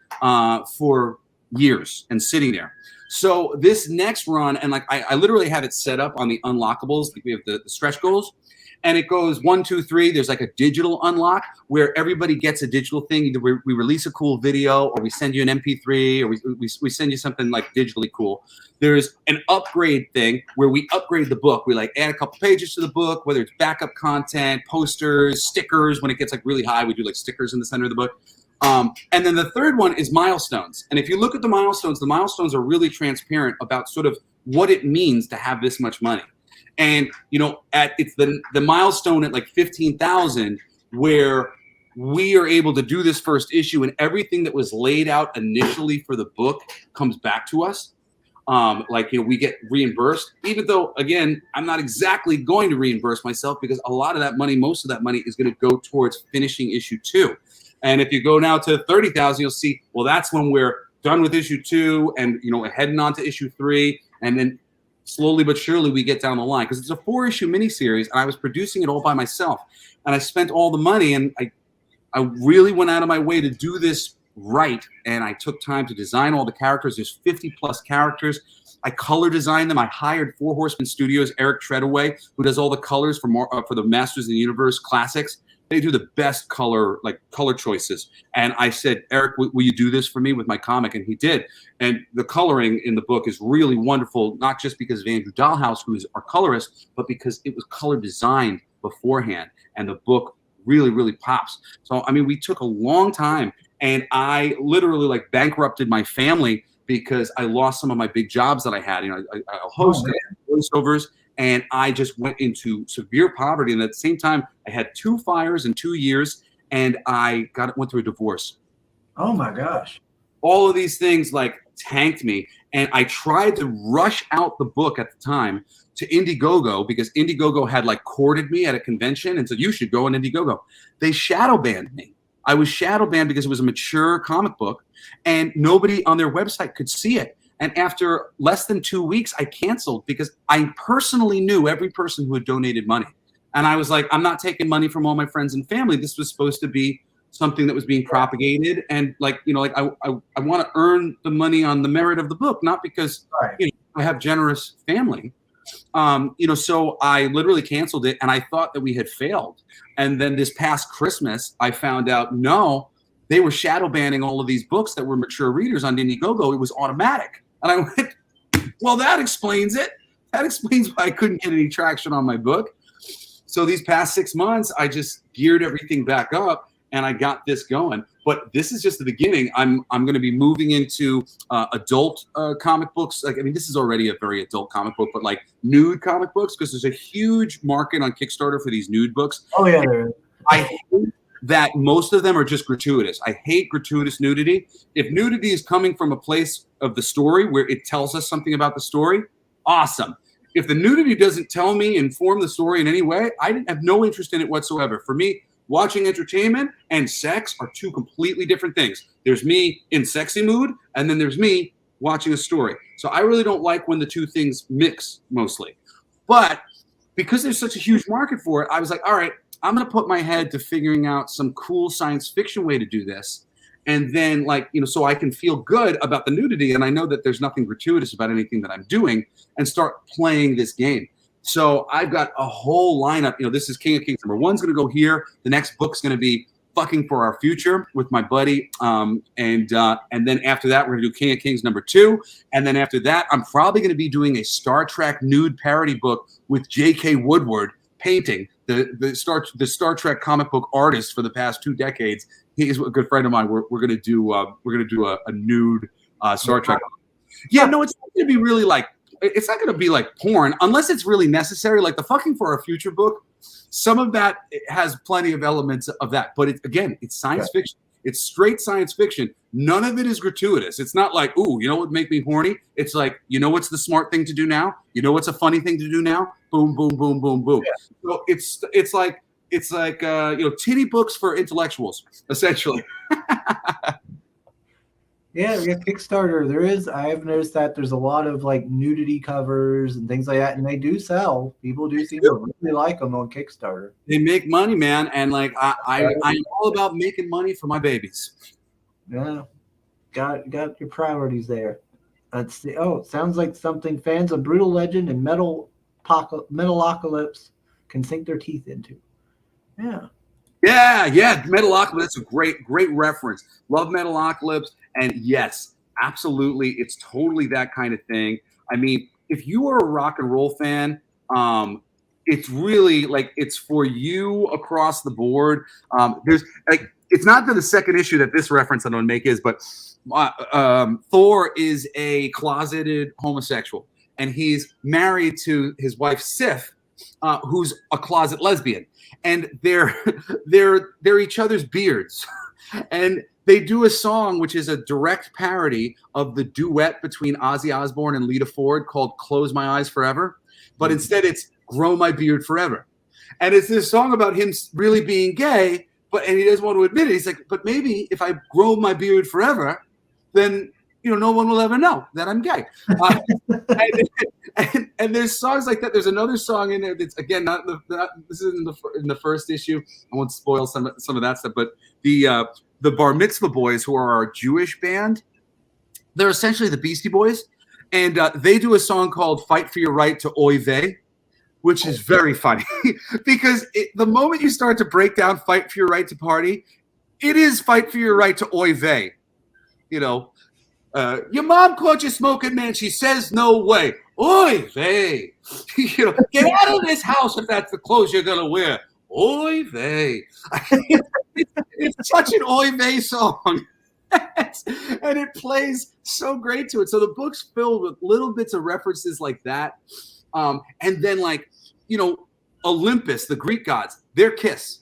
for years and sitting there. So this next run, and like I literally have it set up on the unlockables. We have the stretch goals, and it goes 1, 2, 3. There's like a digital unlock where everybody gets a digital thing. Either we release a cool video, or we send you an MP3, or we send you something like digitally cool. There's an upgrade thing where we upgrade the book. We like add a couple pages to the book, whether it's backup content, posters, stickers. When it gets like really high, we do like stickers in the center of the book. And then the third one is milestones. And if you look at the milestones are really transparent about sort of what it means to have this much money. And, it's the milestone at like 15,000 where we are able to do this first issue and everything that was laid out initially for the book comes back to us. We get reimbursed, even though, again, I'm not exactly going to reimburse myself because a lot of that money, most of that money is going to go towards finishing issue 2. And if you go now to 30,000, you'll see, well, that's when we're done with issue 2 and, heading on to issue 3. And then slowly but surely we get down the line, because it's a 4-issue miniseries and I was producing it all by myself. And I spent all the money, and I really went out of my way to do this right. And I took time to design all the characters. There's 50 plus characters. I color designed them. I hired 4 Horsemen Studios, Eric Treadaway, who does all the colors for the Masters of the Universe classics. They do the best color choices. And I said, Eric, will you do this for me with my comic? And he did. And the coloring in the book is really wonderful, not just because of Andrew Dahlhaus, who is our colorist, but because it was color designed beforehand. And the book really, really pops. So, I mean, we took a long time, and I literally bankrupted my family because I lost some of my big jobs that I had. I hosted voiceovers, and I just went into severe poverty. And at the same time, I had 2 fires in 2 years, and I went through a divorce. Oh my gosh. All of these things tanked me. And I tried to rush out the book at the time to Indiegogo, because Indiegogo had courted me at a convention and said, you should go on Indiegogo. They shadow banned me. I was shadow banned because it was a mature comic book and nobody on their website could see it. And after less than 2 weeks, I canceled because I personally knew every person who had donated money. And I was like, I'm not taking money from all my friends and family. This was supposed to be something that was being propagated. And I want to earn the money on the merit of the book, not because I have generous family. So I literally canceled it, and I thought that we had failed. And then this past Christmas, I found out, no, they were shadow banning all of these books that were mature readers on Indiegogo. It was automatic. And I went, well, that explains it. That explains why I couldn't get any traction on my book. So these past 6 months, I just geared everything back up, and I got this going. But this is just the beginning. I'm going to be moving into adult comic books. This is already a very adult comic book, but nude comic books, because there's a huge market on Kickstarter for these nude books. Oh yeah, there is. I hate that most of them are just gratuitous. I hate gratuitous nudity. If nudity is coming from a place of the story where it tells us something about the story, awesome. If the nudity doesn't tell me, inform the story in any way, I have no interest in it whatsoever. For me, watching entertainment and sex are 2 completely different things. There's me in sexy mood, and then there's me watching a story. So I really don't like when the 2 things mix mostly. But because there's such a huge market for it, I was like, all right, I'm going to put my head to figuring out some cool science fiction way to do this. And then so I can feel good about the nudity, and I know that there's nothing gratuitous about anything that I'm doing, and start playing this game. So I've got a whole lineup. This is King of Kings #1 is going to go here. The next book's going to be Fucking for Our Future with my buddy. And then after that, we're going to do King of Kings #2. And then after that, I'm probably going to be doing a Star Trek nude parody book with J.K. Woodward painting, the Star Trek comic book artist for the past 2 decades. He is a good friend of mine. We're going to do a nude Star Trek. Yeah, no, it's not going to be really it's not going to be porn unless it's really necessary. The Fucking for Our Future book, some of that has plenty of elements of that. But it's science fiction. It's straight science fiction. None of it is gratuitous. It's not ooh, you know what would make me horny? It's what's the smart thing to do now? You know what's a funny thing to do now? Boom, boom, boom, boom, boom. Yeah. So it's like titty books for intellectuals, essentially. Yeah, Kickstarter. I've noticed that there's a lot of nudity covers and things like that, and they do sell. People do seem to really like them on Kickstarter. They make money, man, and I'm all about making money for my babies. Yeah, got your priorities there. Let's see. Oh, sounds like something fans of Brutal Legend and Metalocalypse can sink their teeth into. Yeah. Yeah, Metalocalypse. That's a great reference. Love Metalocalypse. And yes, absolutely, it's totally that kind of thing. I mean, if you are a rock and roll fan, it's really it's for you across the board. There's it's not to the second issue that this reference I'm going to make is, but Thor is a closeted homosexual, and he's married to his wife Sif, who's a closet lesbian, and they're each other's beards, and they do a song which is a direct parody of the duet between Ozzy Osbourne and Lita Ford called "Close My Eyes Forever," but instead it's "Grow My Beard Forever," and it's this song about him really being gay, and he doesn't want to admit it. He's like, but maybe if I grow my beard forever, then no one will ever know that I'm gay. And there's songs like that. There's another song in there that's, again, this is in the first issue. I won't spoil some of that stuff, but the Bar Mitzvah Boys, who are our Jewish band, they're essentially the Beastie Boys, and they do a song called "Fight for Your Right to Oy Vey," which is very funny because the moment you start to break down "Fight for Your Right to Party," it is "Fight for Your Right to Oy Vey." Your mom caught you smoking, man. She says no way. Oy vey. Get out of this house if that's the clothes you're gonna wear. Oy vey. It's such an oy vey song. And it plays so great to it. So the book's filled with little bits of references like that. And then Olympus, the Greek gods, their kiss.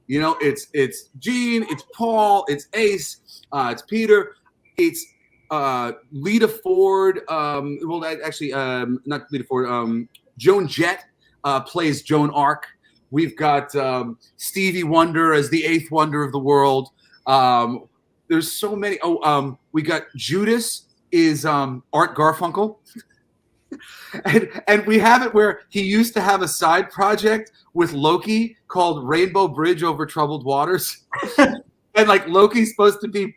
It's Gene, it's Paul, it's Ace, it's Peter, it's Lita Ford, not Lita Ford, Joan Jett plays Joan Arc. We've got Stevie Wonder as the eighth wonder of the world. There's so many. We got Judas is Art Garfunkel. And we have it where he used to have a side project with Loki called Rainbow Bridge Over Troubled Waters. And Loki's supposed to be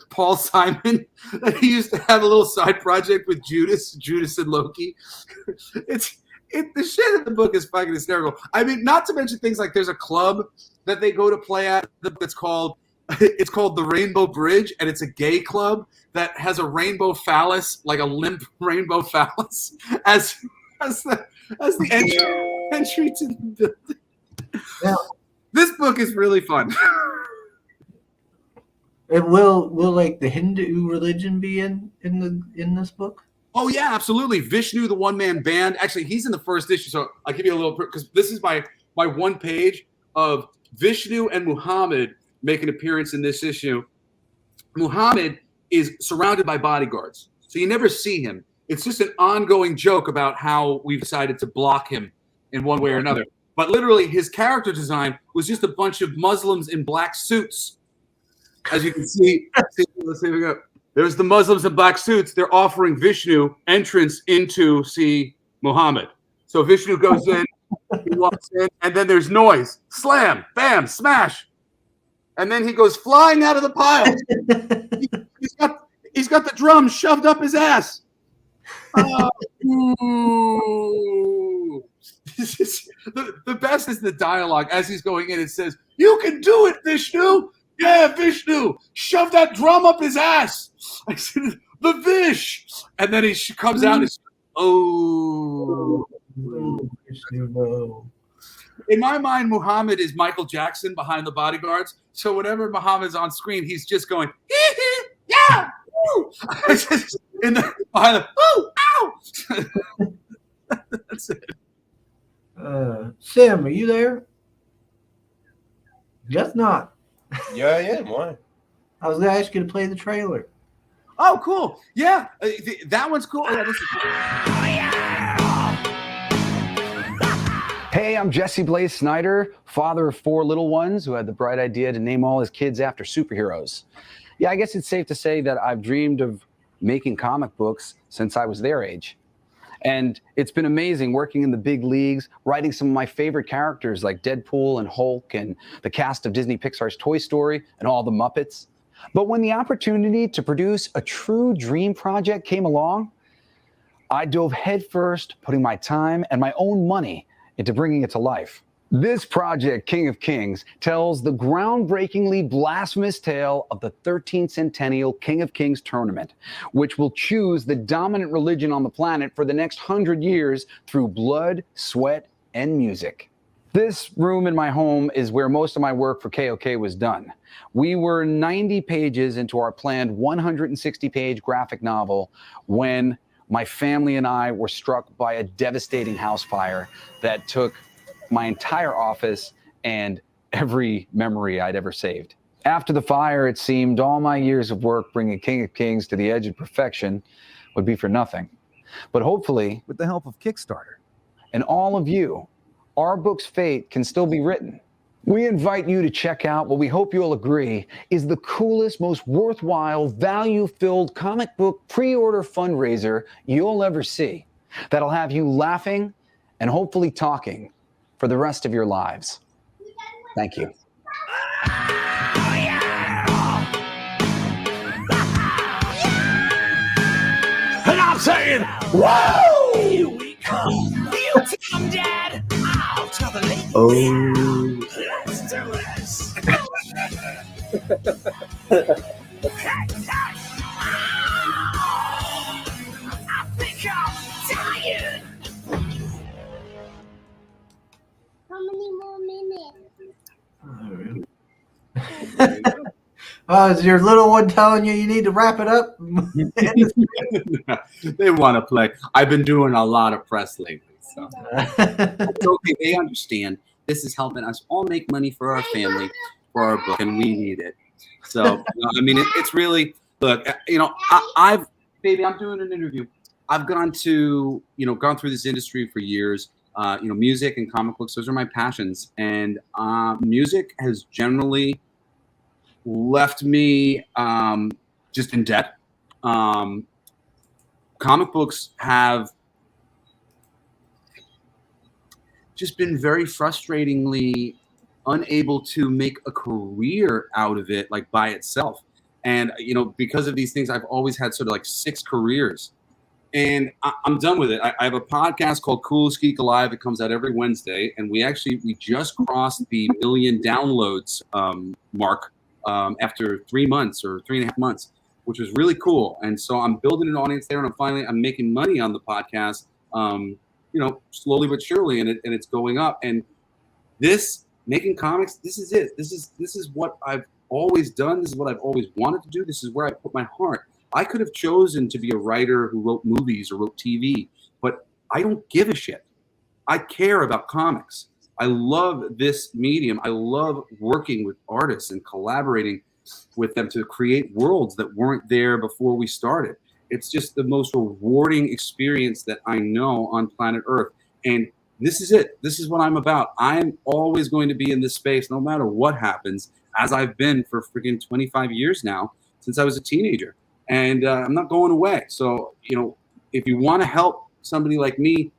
Paul Simon. And he used to have a little side project with Judas and Loki. The shit in the book is fucking hysterical. I mean, not to mention things like there's a club that they go to play at that's called the Rainbow Bridge, and it's a gay club that has a rainbow phallus, like a limp rainbow phallus, as the entry to the building. Now, this book is really fun. It will the Hindu religion be in this book? Oh yeah, absolutely. Vishnu, the one-man band. Actually, he's in the first issue, so I'll give you a little, because this is my one page of Vishnu and Muhammad make an appearance in this issue. Muhammad is surrounded by bodyguards, so you never see him. It's just an ongoing joke about how we've decided to block him in one way or another. But literally, his character design was just a bunch of Muslims in black suits. As you can see, let's see, we go. There's the Muslims in black suits. They're offering Vishnu entrance into Muhammad. So Vishnu goes in, he walks in, and then there's noise. Slam, bam, smash. And then he goes flying out of the pile. He's got the drums shoved up his ass. The best is the dialogue. As he's going in, it says, "You can do it, Vishnu. Yeah, Vishnu, shove that drum up his ass." I said, "The Vish." And then he comes out and says, "Oh. Vishnu, no." In my mind, Muhammad is Michael Jackson behind the bodyguards. So whenever Muhammad's on screen, he's just going, hee hee, yeah, woo. Behind the, ooh, ow. That's it. Sam, are you there? Guess not. Yeah, I am. Why? I was going to ask you to play the trailer. Oh, cool. Yeah, that one's cool. Yeah, this is cool. Hey, I'm Jesse Blaze Snider, father of 4 little ones who had the bright idea to name all his kids after superheroes. Yeah, I guess it's safe to say that I've dreamed of making comic books since I was their age. And it's been amazing working in the big leagues, writing some of my favorite characters like Deadpool and Hulk and the cast of Disney Pixar's Toy Story and all the Muppets. But when the opportunity to produce a true dream project came along, I dove headfirst, putting my time and my own money into bringing it to life. This project, King of Kings, tells the groundbreakingly blasphemous tale of the 13th Centennial King of Kings tournament, which will choose the dominant religion on the planet for the next 100 years through blood, sweat, and music. This room in my home is where most of my work for KOK was done. We were 90 pages into our planned 160-page graphic novel when my family and I were struck by a devastating house fire that took my entire office and every memory I'd ever saved. After the fire, it seemed all my years of work bringing King of Kings to the edge of perfection would be for nothing. But hopefully, with the help of Kickstarter and all of you, our book's fate can still be written. We invite you to check out what we hope you'll agree is the coolest, most worthwhile, value-filled comic book pre-order fundraiser you'll ever see. That'll have you laughing and hopefully talking for the rest of your lives. Thank you. And I'm saying, whoa! Here we come. You tell them, Dad. I'll tell the ladies. Oh. Let's do this. I think I'm tired. How many more minutes? Is your little one telling you need to wrap it up? They want to play. I've been doing a lot of press lately. So it's okay. They understand. This is helping us all make money for our family, for our book, and we need it. So, I mean, it's really, look, I'm doing an interview. I've gone through this industry for years. Music and comic books, those are my passions. And music has generally left me just in debt. Comic books have just been very frustratingly unable to make a career out of it, like by itself. And, because of these things, I've always had sort of like 6 careers. And I'm done with it. I have a podcast called Coolest Geek Alive. It comes out every Wednesday. And we just crossed the 1 million downloads mark after 3 months or 3.5 months, which was really cool. And so I'm building an audience there, and I'm making money on the podcast, slowly but surely, and it's going up. And this making comics, this is it. This is what I've always done. This is what I've always wanted to do. This is where I put my heart. I could have chosen to be a writer who wrote movies or wrote TV, but I don't give a shit. I care about comics. I love this medium. I love working with artists and collaborating with them to create worlds that weren't there before we started. It's just the most rewarding experience that I know on planet Earth. And this is it. This is what I'm about. I'm always going to be in this space no matter what happens, as I've been for freaking 25 years now, since I was a teenager. And I'm not going away. So, if you want to help somebody like me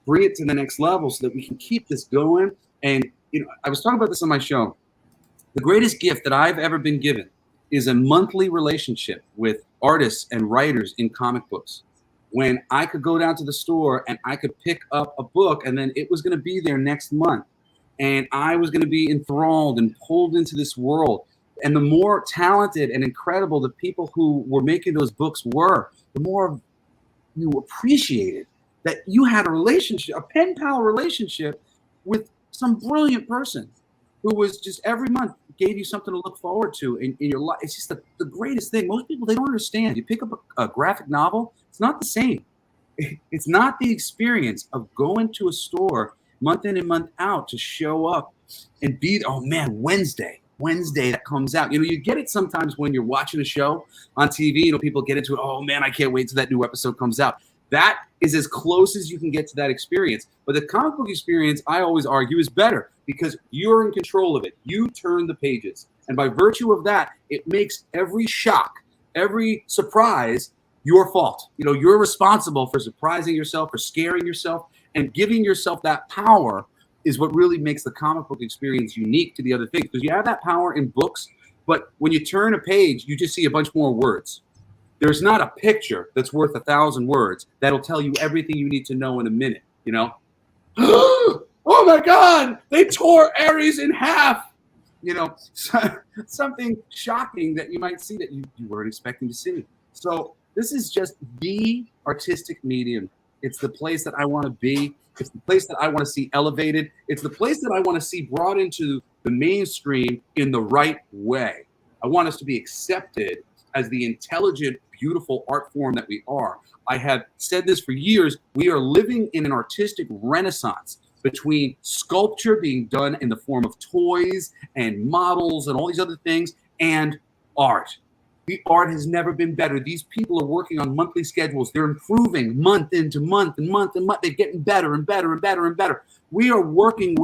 bring it to the next level so that we can keep this going. And, I was talking about this on my show. The greatest gift that I've ever been given is a monthly relationship with artists and writers in comic books. When I could go down to the store and I could pick up a book, and then it was going to be there next month. And I was going to be enthralled and pulled into this world. And the more talented and incredible the people who were making those books were, the more you appreciated that you had a relationship, a pen pal relationship with some brilliant person who was just every month gave you something to look forward to in your life. It's just the greatest thing. Most people, they don't understand. You pick up a graphic novel, it's not the same. It's not the experience of going to a store month in and month out to show up and be, oh man, Wednesday that comes out. You get it sometimes when you're watching a show on TV, people get into it. Oh man, I can't wait till that new episode comes out. That is as close as you can get to that experience. But the comic book experience, I always argue, is better because you're in control of it. You turn the pages. And by virtue of that, it makes every shock, every surprise your fault. You're responsible for surprising yourself, for scaring yourself, and giving yourself that power is what really makes the comic book experience unique to the other things. Because you have that power in books, but when you turn a page, you just see a bunch more words. There's not a picture that's worth 1,000 words that'll tell you everything you need to know in a minute, Oh my God, they tore Ares in half. Something shocking that you might see that you weren't expecting to see. So this is just the artistic medium. It's the place that I want to be. It's the place that I want to see elevated. It's the place that I want to see brought into the mainstream in the right way. I want us to be accepted as the intelligent, beautiful art form that we are. I have said this for years. We are living in an artistic renaissance between sculpture being done in the form of toys and models and all these other things and art. The art has never been better. These people are working on monthly schedules. They're improving month into month and month and month. They're getting better and better and better and better. We are living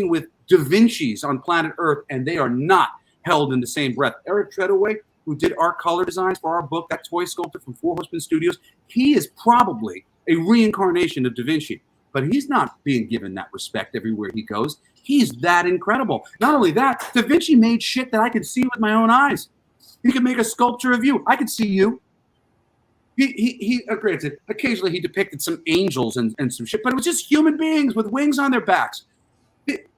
with Da Vinci's on planet Earth, and they are not held in the same breath. Eric Treadaway, who did our color designs for our book, that toy sculptor from Four Horsemen Studios, he is probably a reincarnation of Da Vinci, but he's not being given that respect everywhere he goes. He's that incredible. Not only that, Da Vinci made shit that I could see with my own eyes. He could make a sculpture of you. I could see you. He granted, occasionally he depicted some angels and some shit, but it was just human beings with wings on their backs.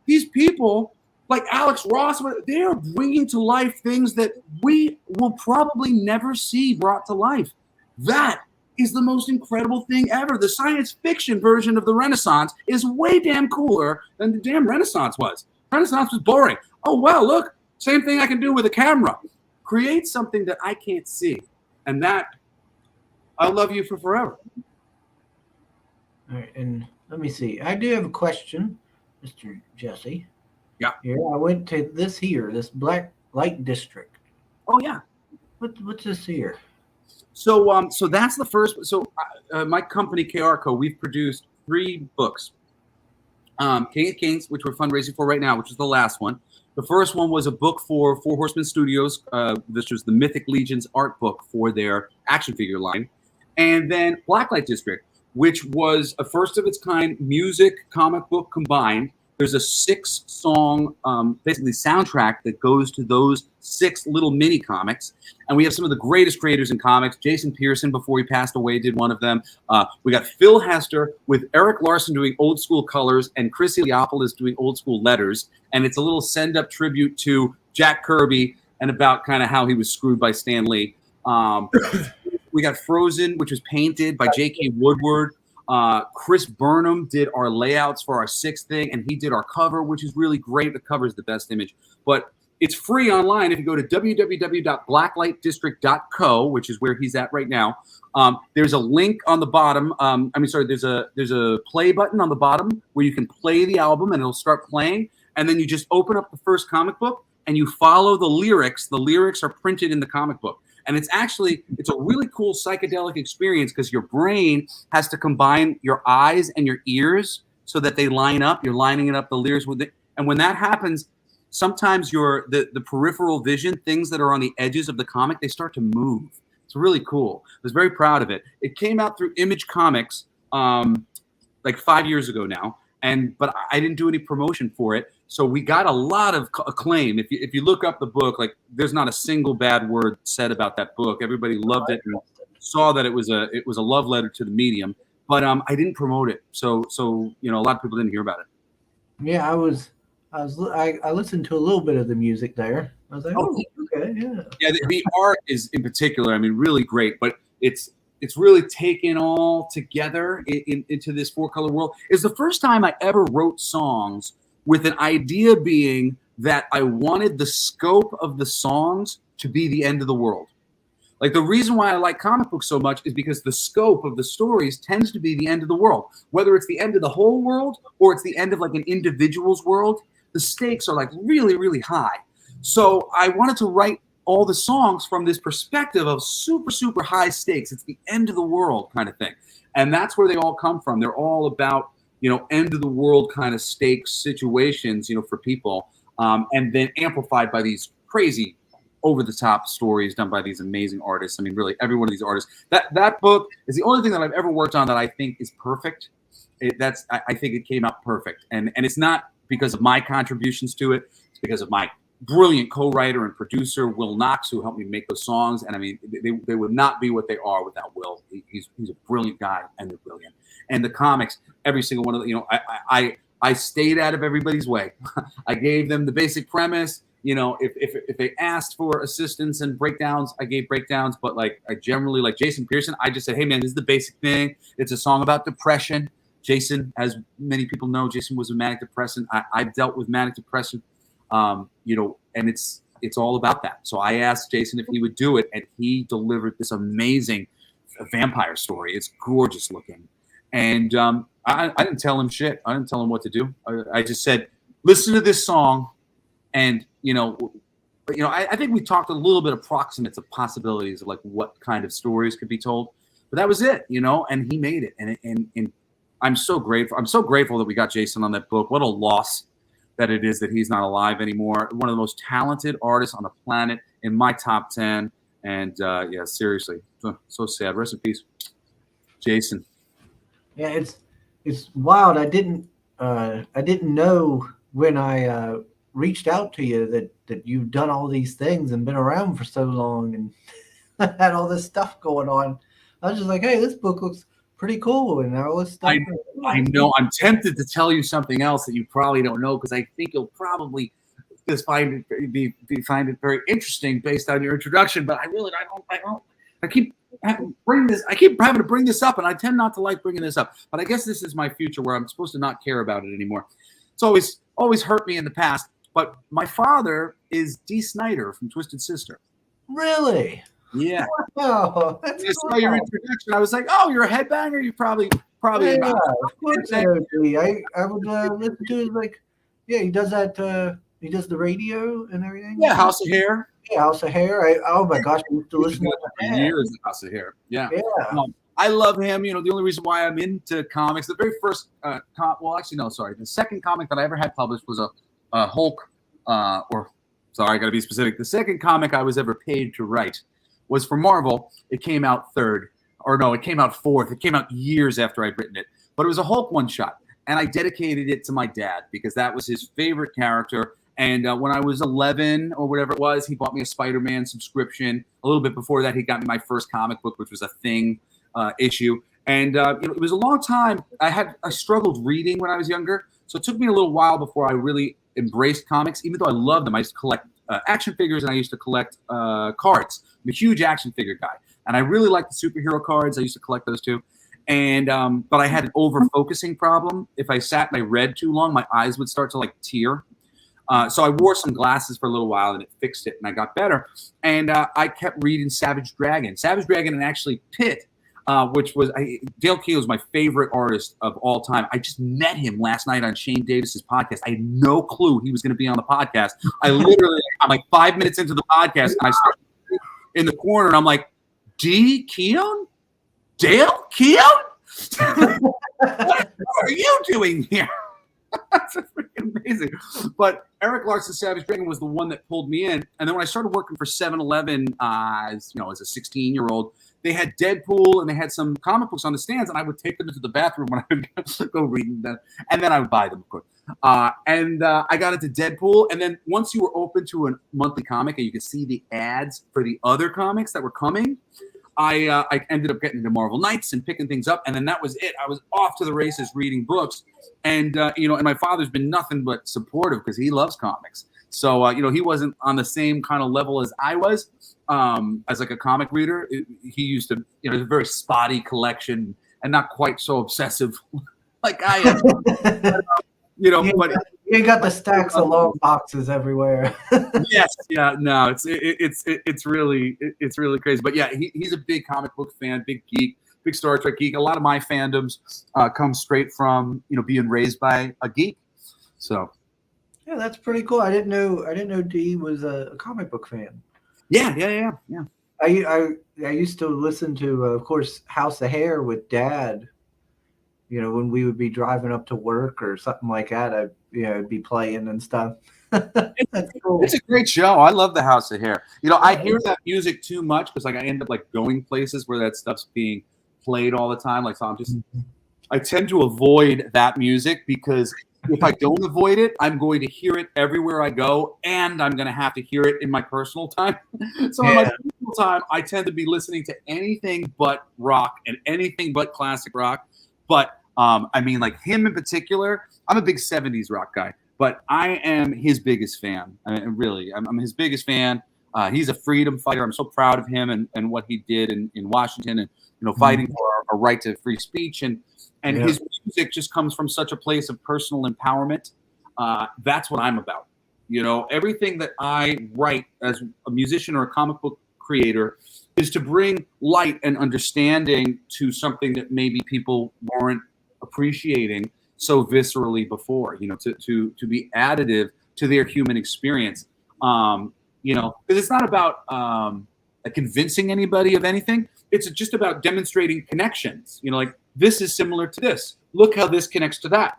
These people, like Alex Ross, they are bringing to life things that we will probably never see brought to life. That is the most incredible thing ever. The science fiction version of the Renaissance is way damn cooler than the damn Renaissance was. Renaissance was boring. Oh, wow, look, same thing I can do with a camera. Create something that I can't see. And that, I'll love you for forever. All right, and let me see. I do have a question, Mr. Jesse. Yeah. Here, I went to this Black Light District. Oh, yeah. What's this here? So that's the first. So my company, KR Co., we've produced 3 books. King of Kings, which we're fundraising for right now, which is the last one. The first one was a book for Four Horsemen Studios. This was the Mythic Legions art book for their action figure line. And then Blacklight District, which was a first of its kind music comic book combined. There's a 6-song, basically soundtrack that goes to those 6 little mini comics. And we have some of the greatest creators in comics. Jason Pearson, before he passed away, did one of them. We got Phil Hester with Eric Larson doing old school colors and Chris Eliopoulos doing old school letters. And it's a little send-up tribute to Jack Kirby and about kind of how he was screwed by Stan Lee. We got Frozen, which was painted by J.K. Woodward. Chris Burnham did our layouts for our 6th thing, and he did our cover, which is really great. The cover is the best image. But it's free online if you go to www.blacklightdistrict.co, which is where he's at right now. There's a link on the bottom. There's a play button on the bottom where you can play the album, and it'll start playing. And then you just open up the first comic book, and you follow the lyrics. The lyrics are printed in the comic book. And it's a really cool psychedelic experience because your brain has to combine your eyes and your ears so that they line up. You're lining it up, the lyrics with it. And when that happens, sometimes the peripheral vision, things that are on the edges of the comic, they start to move. It's really cool. I was very proud of it. It came out through Image Comics like 5 years ago now. But I didn't do any promotion for it. So we got a lot of acclaim. If you look up the book, like there's not a single bad word said about that book. Everybody loved it and saw that it was a love letter to the medium. But I didn't promote it, so a lot of people didn't hear about it. Yeah, I listened to a little bit of the music there. I was like, okay, yeah. Yeah, the art is in particular, really great. But it's really taken all together into this 4-color world. It's the first time I ever wrote songs with an idea being that I wanted the scope of the songs to be the end of the world. Like the reason why I like comic books so much is because the scope of the stories tends to be the end of the world. Whether it's the end of the whole world or it's the end of like an individual's world, the stakes are like really, really high. So I wanted to write all the songs from this perspective of super, super high stakes. It's the end of the world kind of thing. And that's where they all come from. They're all about, end of the world kind of stakes situations, for people. And then amplified by these crazy over the top stories done by these amazing artists. Really every one of these artists, that book is the only thing that I've ever worked on that I think is perfect. I think it came out perfect. And it's not because of my contributions to it. It's because of my brilliant co-writer and producer, Will Knox, who helped me make those songs. And they would not be what they are without Will. He's a brilliant guy, and they're brilliant. And the comics, every single one of them, I stayed out of everybody's way. I gave them the basic premise. If they asked for assistance and breakdowns, I gave breakdowns. But I generally, like Jason Pearson, I just said, hey man, this is the basic thing. It's a song about depression. Jason, as many people know, Jason was a manic depressant. I've dealt with manic depression. And it's all about that. So I asked Jason if he would do it, and he delivered this amazing vampire story. It's gorgeous looking. And I didn't tell him shit. I didn't tell him what to do. I just said, listen to this song. And, I think we talked a little bit approximates of possibilities of what kind of stories could be told. But that was it, and he made it. And I'm so grateful. I'm so grateful that we got Jason on that book. What a loss that it is that he's not alive anymore. One of the most talented artists on the planet, in my top 10. And yeah, seriously, so sad. Rest in peace, Jason. Yeah, it's wild. I didn't know when I reached out to you that you've done all these things and been around for so long and had all this stuff going on. I was just like, hey, this book looks pretty cool, and all this stuff. I know. I'm tempted to tell you something else that you probably don't know because I think you'll probably just find it very interesting based on your introduction. But I don't. I keep having to bring this up, and I tend not to like bringing this up. But I guess this is my future where I'm supposed to not care about it anymore. It's always hurt me in the past. But my father is Dee Snider from Twisted Sister. Really? Yeah. Oh, that's I cool. saw your introduction. I was like, oh, you're a headbanger? You probably Yeah, not. of course I would be. I would listen to his he does that. He does the radio and everything. Yeah, House of Hair. Yeah, House of Hair. Oh my gosh, I used to listen to For that. years, House of Hair. Yeah. Yeah. I love him. You know, the only reason why I'm into comics, the very first the second comic that I ever had published was a Hulk. I got to be specific. The second comic I was ever paid to write was for Marvel. It came out it came out fourth. It came out years after I'd written it, but it was a Hulk one-shot, and I dedicated it to my dad because that was his favorite character. And when I was 11 or whatever it was, he bought me a Spider-Man subscription. A little bit before that, he got me my first comic book, which was a Thing issue. And it was a long time. I struggled reading when I was younger, so it took me a little while before I really embraced comics. Even though I loved them, I used to collect action figures and I used to collect cards. I'm a huge action figure guy, and I really like the superhero cards. I used to collect those too. And but I had an over-focusing problem. If I sat and I read too long, my eyes would start to tear. So I wore some glasses for a little while, and it fixed it, and I got better. And I kept reading Savage Dragon, and actually Pitt, which was Dale Keogh's my favorite artist of all time. I just met him last night on Shane Davis's podcast. I had no clue he was going to be on the podcast. I'm like 5 minutes into the podcast, and I started in the corner, and I'm like, D. Keough? Dale Keough? What are you doing here? That's freaking amazing. But Eric Larson Savage Dragon was the one that pulled me in. And then when I started working for 7-Eleven as a 16-year-old, they had Deadpool and they had some comic books on the stands, and I would take them into the bathroom when I would go reading them. And then I would buy them, of course. I got into Deadpool. And then once you were open to a monthly comic and you could see the ads for the other comics that were coming, I ended up getting into Marvel Knights and picking things up, and then that was it. I was off to the races reading books, and and my father's been nothing but supportive because he loves comics. So he wasn't on the same kind of level as I was as a comic reader. He used to a very spotty collection and not quite so obsessive like I am. But you got the stacks of long boxes everywhere. Yes, yeah, no, it's really crazy. But yeah, he's a big comic book fan, big geek, big Star Trek geek. A lot of my fandoms come straight from being raised by a geek. So yeah, that's pretty cool. I didn't know Dee was a comic book fan. Yeah. I used to listen to, of course, House of Hair with Dad. When we would be driving up to work or something like that, I'd be playing and stuff. That's cool. It's a great show. I love the House of Hair. I hear that music too much because I end up going places where that stuff's being played all the time. I tend to avoid that music because if I don't avoid it, I'm going to hear it everywhere I go, and I'm going to have to hear it in my personal time. So in my personal time, I tend to be listening to anything but rock and anything but classic rock. But him in particular, I'm a big 70s rock guy, but I am his biggest fan. I'm his biggest fan. He's a freedom fighter. I'm so proud of him and what he did in Washington and fighting for our right to free speech. And his music just comes from such a place of personal empowerment. That's what I'm about. Everything that I write as a musician or a comic book creator is to bring light and understanding to something that maybe people weren't appreciating so viscerally before, to be additive to their human experience. Because it's not about convincing anybody of anything. It's just about demonstrating connections. This is similar to this. Look how this connects to that.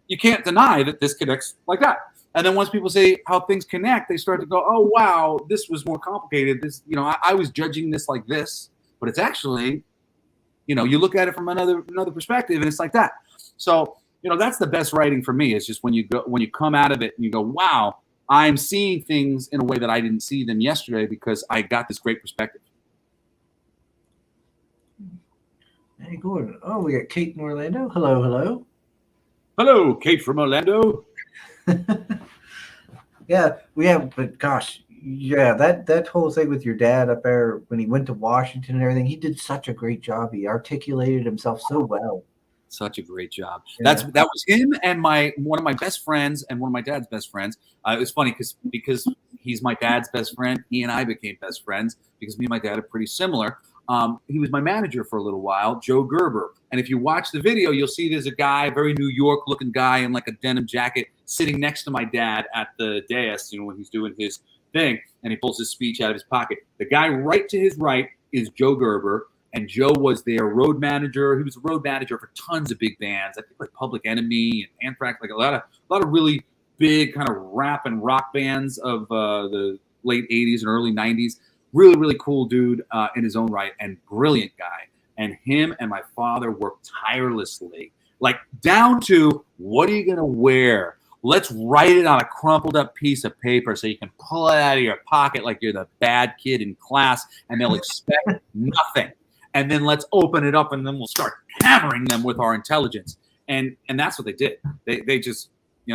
you can't deny that this connects like that. And then once people say how things connect, they start to go, oh, wow, this was more complicated. This, I was judging this like this, but it's actually, you look at it from another perspective, and it's like that. So, that's the best writing for me, is just when you come out of it and you go, wow, I'm seeing things in a way that I didn't see them yesterday because I got this great perspective. Hey, Gordon. Oh, we got Kate in Orlando. Hello, hello. Hello, Kate from Orlando. Yeah, but gosh, yeah, that whole thing with your dad up there when he went to Washington and everything, he did such a great job. He articulated himself so well. Such a great job. Yeah. That was him and one of my best friends and one of my dad's best friends. It was funny because he's my dad's best friend. He and I became best friends because me and my dad are pretty similar. He was my manager for a little while, Joe Gerber. And if you watch the video, you'll see there's a guy, very New York looking guy in like a denim jacket, sitting next to my dad at the dais, when he's doing his thing, and he pulls his speech out of his pocket. The guy right to his right is Joe Gerber, and Joe was their road manager. He was a road manager for tons of big bands, I think like Public Enemy and Anthrax, like a lot of really big kind of rap and rock bands of the late 80s and early 90s. Really, really cool dude in his own right, and brilliant guy. And him and my father worked tirelessly, like down to, what are you going to wear? Let's write it on a crumpled up piece of paper so you can pull it out of your pocket like you're the bad kid in class, and they'll expect nothing. And then let's open it up, and then we'll start hammering them with our intelligence. And that's what they did. They just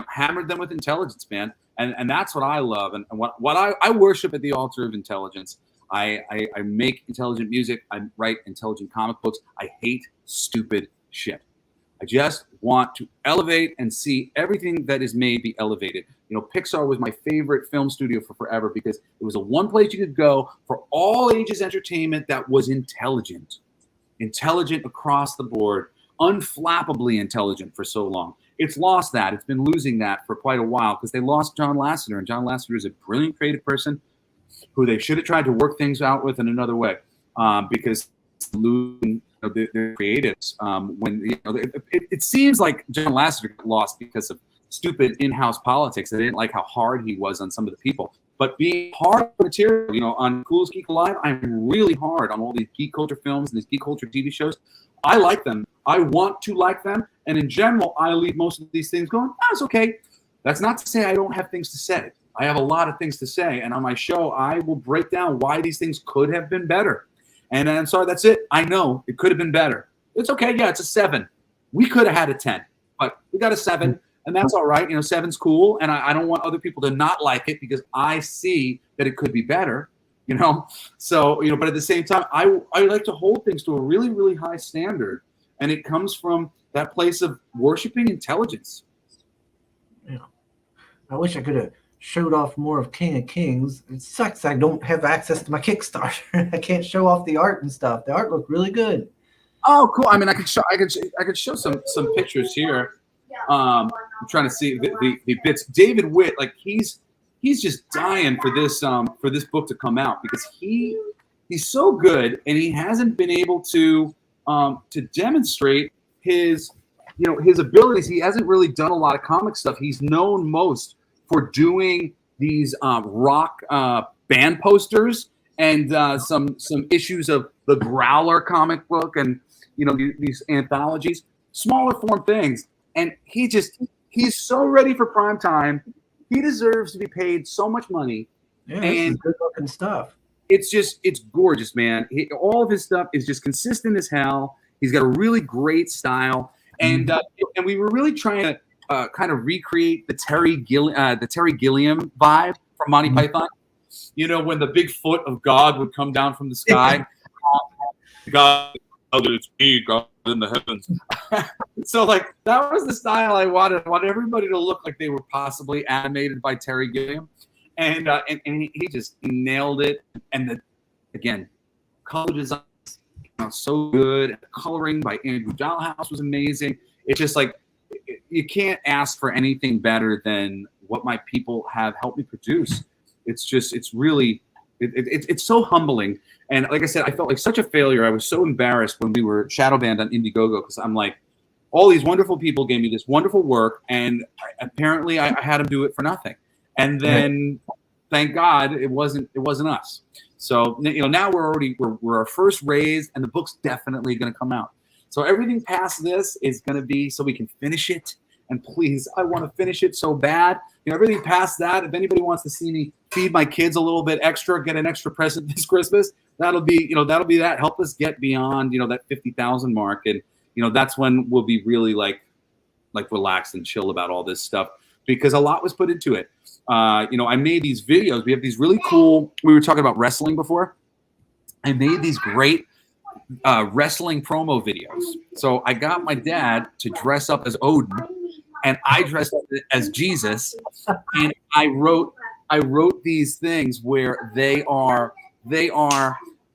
hammered them with intelligence, man. And that's what I love, and what I worship at the altar of intelligence. I make intelligent music. I write intelligent comic books. I hate stupid shit. I just want to elevate and see everything that is made be elevated. Pixar was my favorite film studio for forever because it was the one place you could go for all ages entertainment that was intelligent across the board, unflappably intelligent for so long. It's lost that. It's been losing that for quite a while because they lost John Lasseter, and John Lasseter is a brilliant creative person who they should have tried to work things out with in another way, because losing their creatives when it seems like John Lasseter got lost because of stupid in-house politics. They didn't like how hard he was on some of the people. But being hard material, on Coolest Geek Alive, I'm really hard on all these geek culture films and these geek culture TV shows. I like them. I want to like them. And in general, I leave most of these things going, it's okay. That's not to say I don't have things to say. I have a lot of things to say. And on my show, I will break down why these things could have been better. And I'm sorry, that's it. I know it could have been better. It's okay. Yeah, it's a 7. We could have had a 10, but we got a 7. And that's all right. 7's cool. And I don't want other people to not like it because I see that it could be better, So, but at the same time, I like to hold things to a really, really high standard. And it comes from that place of worshiping intelligence. Yeah. I wish I could have showed off more of King of Kings. It sucks I don't have access to my Kickstarter. I can't show off the art and stuff. The art looked really good. Oh, cool. I mean, I could show some pictures here. I'm trying to see the bits. David Witt, like he's just dying for this book to come out because he's so good, and he hasn't been able to demonstrate his abilities. He hasn't really done a lot of comic stuff. He's known most for doing these rock band posters and some issues of the Growler comic book and these anthologies, smaller form things. And he's so ready for prime time. He deserves to be paid so much money. Yeah, and good looking stuff. It's gorgeous, man. All of his stuff is just consistent as hell. He's got a really great style, and we were really trying to kind of recreate the Terry Gilliam vibe from Monty Python. When the big foot of God would come down from the sky. God, it's me, God in the heavens. So that was the style I wanted. I wanted everybody to look like they were possibly animated by Terry Gilliam, and he just nailed it. And again, color design so good. The coloring by Andrew Dalhouse was amazing. It's just you can't ask for anything better than what my people have helped me produce. It's really so humbling. And like I said, I felt like such a failure. I was so embarrassed when we were shadow banned on Indiegogo because I'm like, all these wonderful people gave me this wonderful work, and apparently I had them do it for nothing. And then, thank God, it wasn't us. So now we're our first raise, and the book's definitely going to come out. So everything past this is going to be so we can finish it. And please, I want to finish it so bad. Everything past that, if anybody wants to see me feed my kids a little bit extra, get an extra present this Christmas, that'll be that. Help us get beyond, that 50,000 mark. And, that's when we'll be really like relaxed and chill about all this stuff, because a lot was put into it. I made these videos. We have these really cool, we were talking about wrestling before. I made these great wrestling promo videos. So I got my dad to dress up as Odin, and I dressed up as Jesus, and I wrote these things where they are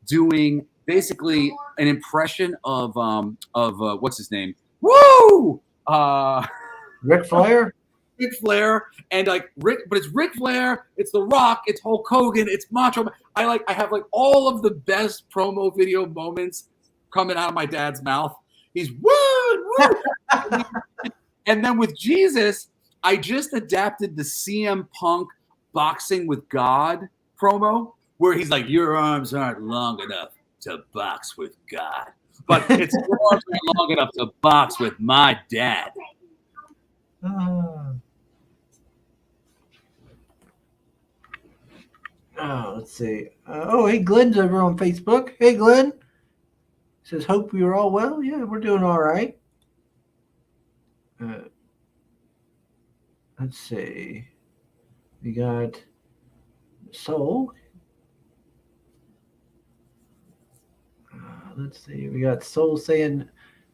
doing basically an impression of what's his name? Woo! Ric Flair. Ric Flair, and but it's Ric Flair, it's The Rock, it's Hulk Hogan, it's Macho. I have all of the best promo video moments coming out of my dad's mouth. He's woo. And then with Jesus, I just adapted the CM Punk Boxing with God promo, where he's like, your arms aren't long enough to box with God, but it's your arms aren't long enough to box with my dad. Let's see. Hey, Glenn's over on Facebook. Hey, Glenn. Says, hope you're all well. Yeah, we're doing all right. Let's see. We got Soul. Let's see. We got Soul saying,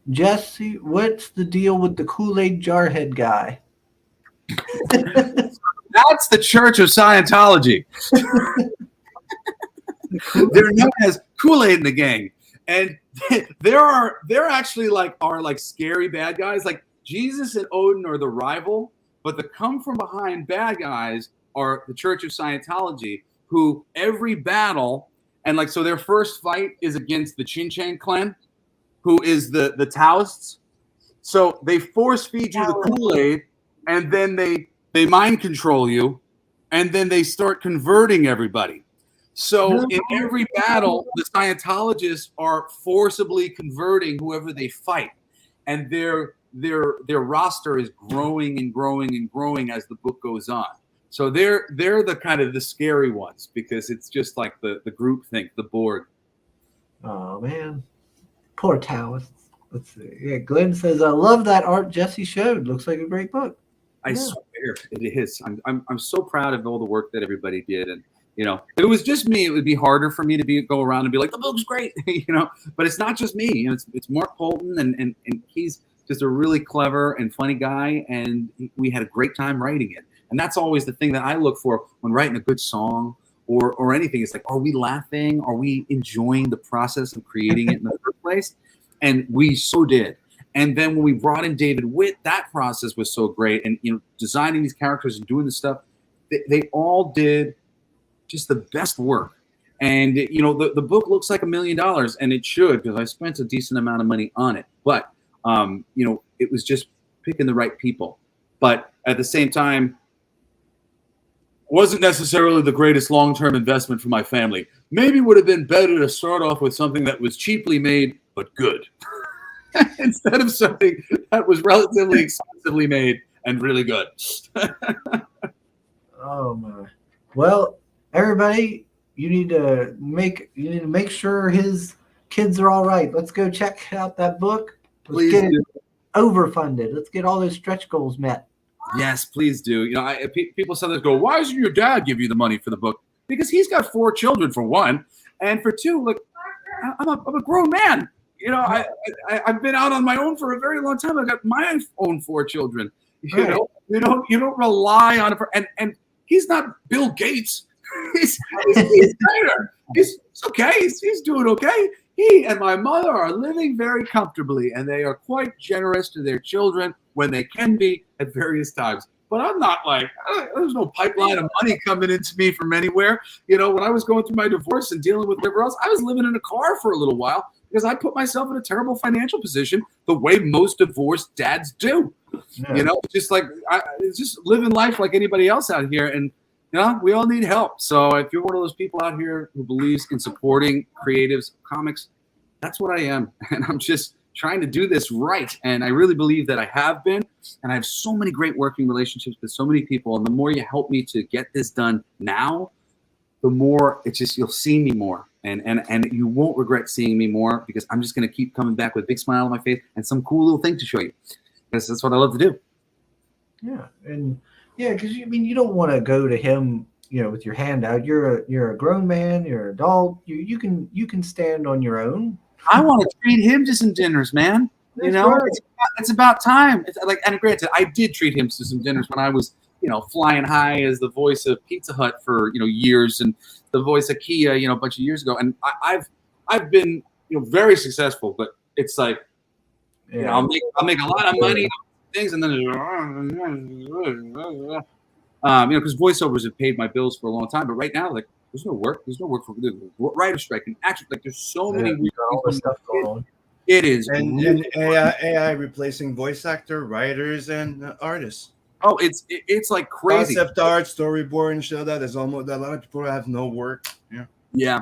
Jesse, what's the deal with the Kool-Aid Jarhead guy? That's the Church of Scientology. They're known as Kool-Aid in the gang, and they're actually are scary bad guys. Like Jesus and Odin are the rival, but the come from behind bad guys are the Church of Scientology, who every battle and so their first fight is against the Chin Chan clan, who is the Taoists. So they force feed you the Kool-Aid, and then they mind control you, and then they start converting everybody. So in every battle, the Scientologists are forcibly converting whoever they fight, and their roster is growing and growing and growing as the book goes on. So they're the kind of the scary ones, because it's just like the group think, the board. Oh man, poor Taoists. Let's see. Yeah, Glenn says, I love that art Jesse showed. Looks like a great book. I swear it is. I'm so proud of all the work that everybody did, and if it was just me, it would be harder for me to go around and be like, the book's great, But it's not just me. It's Mark Holton, and he's just a really clever and funny guy, and we had a great time writing it. And that's always the thing that I look for when writing a good song or anything. It's like, are we laughing? Are we enjoying the process of creating it in the first place? And we so did. And then when we brought in David Witt, that process was so great. And designing these characters and doing the stuff, they all did just the best work. And the book looks like $1 million, and it should, because I spent a decent amount of money on it. But it was just picking the right people. But at the same time, wasn't necessarily the greatest long-term investment for my family. Maybe would have been better to start off with something that was cheaply made but good, instead of something that was relatively expensively made and really good. Oh my! Well, everybody, you need to make sure his kids are all right. Let's go check out that book. Let's get it overfunded. Let's get all those stretch goals met. Yes, please do. People sometimes go, why doesn't your dad give you the money for the book? Because he's got 4 children, for one, and for 2, look, I'm a grown man. I've been out on my own for a very long time. I've got my own 4 children. You don't rely on it and he's not Bill Gates. He's better. He's okay. He's doing okay. He and my mother are living very comfortably, and they are quite generous to their children when they can be at various times. but I'm not like, there's no pipeline of money coming into me from anywhere. You know, when I was going through my divorce and dealing with whatever else, I was living in a car for a little while because I put myself in a terrible financial position the way most divorced dads do. Yeah. You know, just like it's just living life like anybody else out here. And, you know, we all need help. So if you're one of those people out here who believes in supporting creatives, comics, that's what I am. And I'm just trying to do this right. And I really believe that I have been. And I have so many great working relationships with so many people. And the more you help me to get this done now, the more it's just, you'll see me more. And you won't regret seeing me more, because I'm just going to keep coming back with a big smile on my face and some cool little thing to show you. Because that's what I love to do. Yeah. And yeah, because you don't want to go to him, with your hand out. You're a grown man, you're an adult. You can stand on your own. I want to treat him to some dinners, man. That's right. It's about time. It's like, and granted, I did treat him to some dinners when I was, flying high as the voice of Pizza Hut for years, and the voice of Kia, a bunch of years ago. And I've been very successful, but it's like, I'll make a lot of money, things, and then because voiceovers have paid my bills for a long time. But right now, like, there's no work for writer strike and action. Like, there's so many all this stuff going on. It is, and AI replacing voice actor, writers, and artists. Oh, it's like crazy. Concept art, storyboard, and show that there's almost a lot of people have no work. Yeah.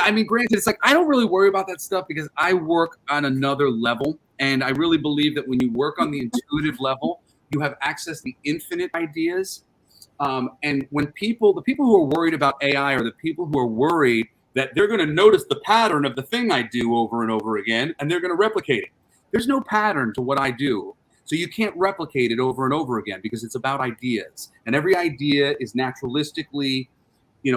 I mean, granted, it's like I don't really worry about that stuff because I work on another level, and I really believe that when you work on the intuitive level, you have access to infinite ideas. And when the people who are worried about AI are the people who are worried that they're going to notice the pattern of the thing I do over and over again, and they're going to replicate it. There's no pattern to what I do. So you can't replicate it over and over again because it's about ideas. And every idea is naturalistically,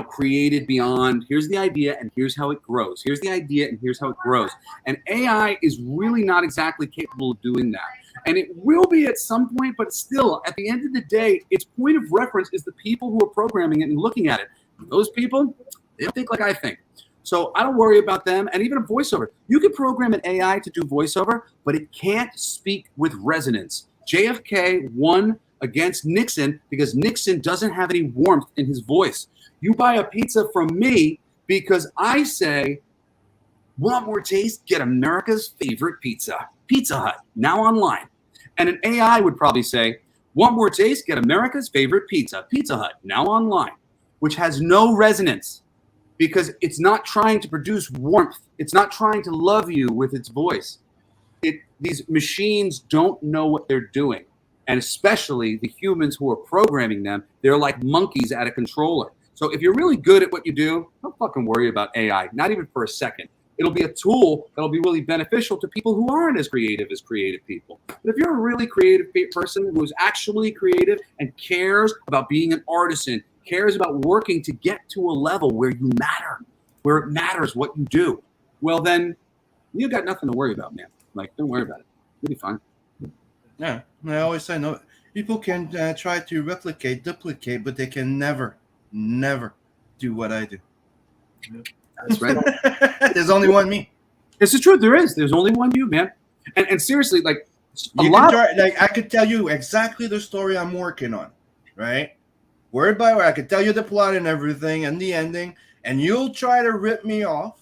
created beyond, here's the idea and here's how it grows. Here's the idea and here's how it grows. And AI is really not exactly capable of doing that. And it will be at some point, but still, at the end of the day, its point of reference is the people who are programming it and looking at it. Those people, they don't think like I think. So I don't worry about them. And even a voiceover. You can program an AI to do voiceover, but it can't speak with resonance. JFK won against Nixon because Nixon doesn't have any warmth in his voice. You buy a pizza from me because I say, want more taste? Get America's favorite pizza. Pizza Hut, now online. And an AI would probably say, want more taste? Get America's favorite pizza. Pizza Hut, now online. Which has no resonance because it's not trying to produce warmth. It's not trying to love you with its voice. These machines don't know what they're doing. And especially the humans who are programming them, they're like monkeys at a controller. So if you're really good at what you do, don't fucking worry about AI, not even for a second. It'll be a tool that'll be really beneficial to people who aren't as creative people. But if you're a really creative person who's actually creative and cares about being an artisan, cares about working to get to a level where you matter, where it matters what you do, well, then you got nothing to worry about, man. Like, don't worry about it. You'll be fine. Yeah, I always say, no, people can try to replicate, duplicate, but they can never do what I do. That's right. There's only one me. It's the truth. There's only one you, man. And seriously, like, I could tell you exactly the story I'm working on, right? Word by word, I could tell you the plot and everything and the ending, and you'll try to rip me off,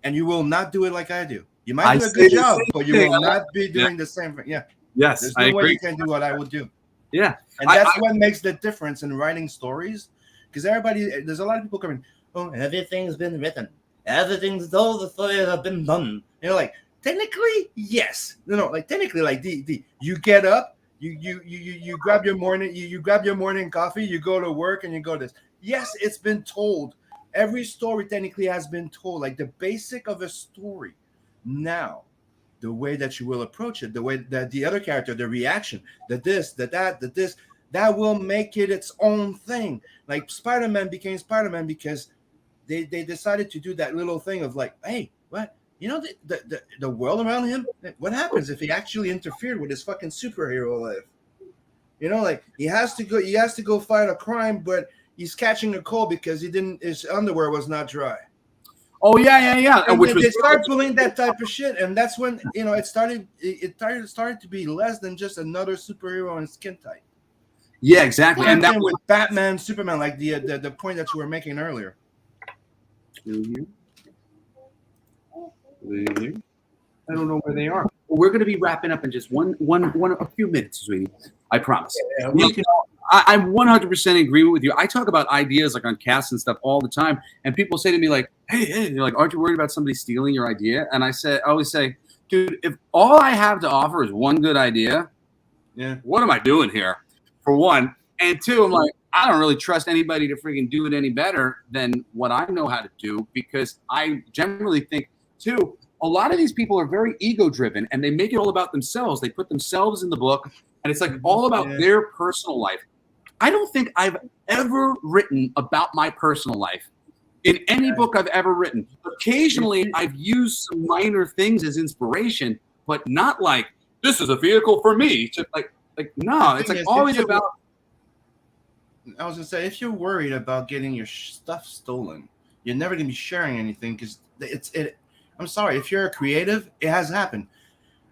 and you will not do it like I do. You might do a good job, but you will not be doing the same thing. Yeah. Yes, there's no way you can do what I would do. Yeah. And that's what makes the difference in writing stories. Because there's a lot of people coming, oh, everything's been written. Everything's, all the stories have been done. Like, technically, yes. Technically, like you get up, you grab your morning, you grab your morning coffee, you go to work, and you go this. Yes, it's been told. Every story technically has been told, like the basic of a story. Now, the way that you will approach it, the way that the other character, the reaction, that will make it its own thing. Like Spider-Man became Spider-Man because they decided to do that little thing of like, hey, what? The world around him, what happens if he actually interfered with his fucking superhero life? Like he has to go fight a crime, but he's catching a cold because his underwear was not dry. Oh yeah. And they start pulling that type of shit, and that's when it started to be less than just another superhero and skin tight. Yeah, exactly. And And that then with Batman, Superman, like the point that you were making earlier. I don't know where they are. Well, we're going to be wrapping up in just a few minutes, sweetie. I promise. Yeah, Look, I'm 100% in agreement with you. I talk about ideas like on casts and stuff all the time, and people say to me like, "Hey, you're like, aren't you worried about somebody stealing your idea?" And I always say, dude, if all I have to offer is one good idea, what am I doing here? For one, and two, I'm like, I don't really trust anybody to freaking do it any better than what I know how to do, because I generally think too, a lot of these people are very ego-driven and they make it all about themselves. They put themselves in the book, and it's like all about their personal life. I don't think I've ever written about my personal life in any book I've ever written. Occasionally, I've used some minor things as inspiration, but not like, this is a vehicle for me. To no, it's like always about. I was gonna say, if you're worried about getting your stuff stolen, you're never gonna be sharing anything, because I'm sorry, if you're a creative, it has happened.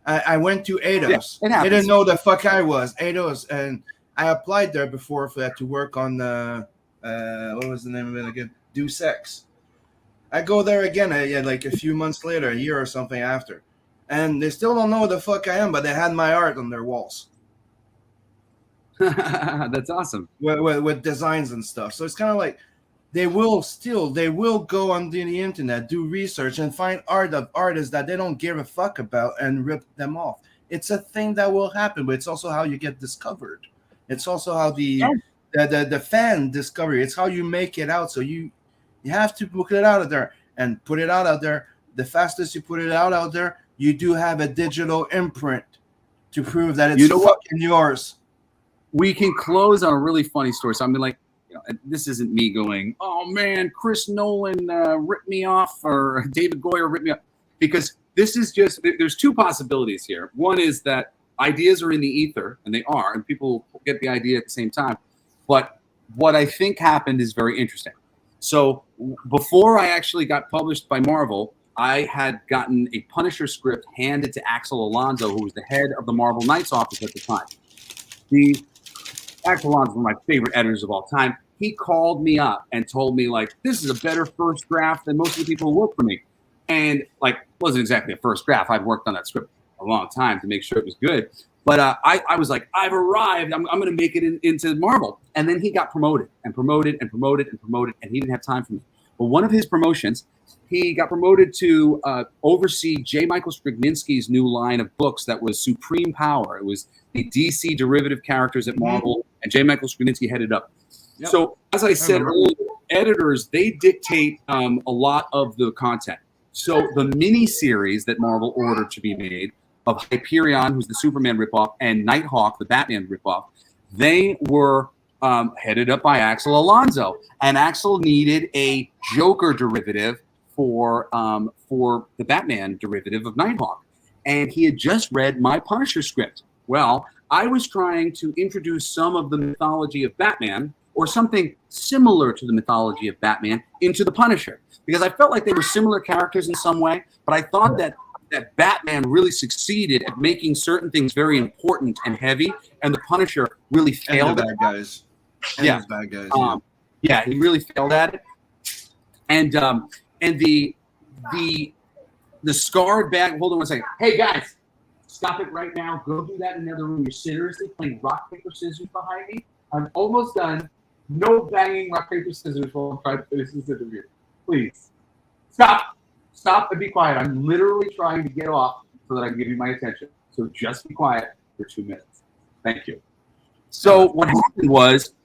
I went to Eidos. Yeah, they didn't know the fuck I was Eidos, and I applied there before for that to work on the what was the name of it again? Deus Ex. I go there again, like a few months later, a year or something after, and they still don't know what the fuck I am, but they had my art on their walls. That's awesome. With designs and stuff. So it's kind of like they will go on the internet, do research, and find art of artists that they don't give a fuck about and rip them off. It's a thing that will happen, but it's also how you get discovered. It's also how the fan discover you. It's how you make it out. So you have to put it out there and put it out there. The fastest you put it out there, you do have a digital imprint to prove that it's fucking yours. We can close on a really funny story. So I mean, like, this isn't me going, oh man, Chris Nolan ripped me off, or David Goyer ripped me off, because this is just, there's two possibilities here. One is that ideas are in the ether, and they are, and people get the idea at the same time. But what I think happened is very interesting. So before I actually got published by Marvel, I had gotten a Punisher script handed to Axel Alonso, who was the head of the Marvel Knights office at the time. Axel Alonso is one of my favorite editors of all time. He called me up and told me, like, this is a better first draft than most of the people who work for me. And, like, it wasn't exactly a first draft. I'd worked on that script a long time to make sure it was good. But I was like, I've arrived. I'm going to make it into Marvel. And then he got promoted and promoted and promoted and promoted, and he didn't have time for me. But one of his promotions, he got promoted to oversee J. Michael Straczynski's new line of books that was Supreme Power. It was the DC derivative characters at Marvel, and J. Michael Straczynski headed up. Yep. So, as I said earlier, editors, they dictate a lot of the content. So the mini-series that Marvel ordered to be made of Hyperion, who's the Superman ripoff, and Nighthawk, the Batman ripoff, they were headed up by Axel Alonso. And Axel needed a Joker derivative for the Batman derivative of Nighthawk. And he had just read my Punisher script. Well, I was trying to introduce some of the mythology of Batman, or something similar to the mythology of Batman, into the Punisher, because I felt like they were similar characters in some way, but I thought that Batman really succeeded at making certain things very important and heavy, and the Punisher really failed. And the bad guys. Yeah, bad guys. Yeah, he really failed at it. And the scarred bag. Hold on one second. Hey guys, stop it right now. Go do that in the other room. You're seriously playing rock paper scissors behind me. I'm almost done. No banging rock paper scissors while I'm trying to finish this interview. Please stop and be quiet. I'm literally trying to get off so that I can give you my attention. So just be quiet for 2 minutes. Thank you. So what happened was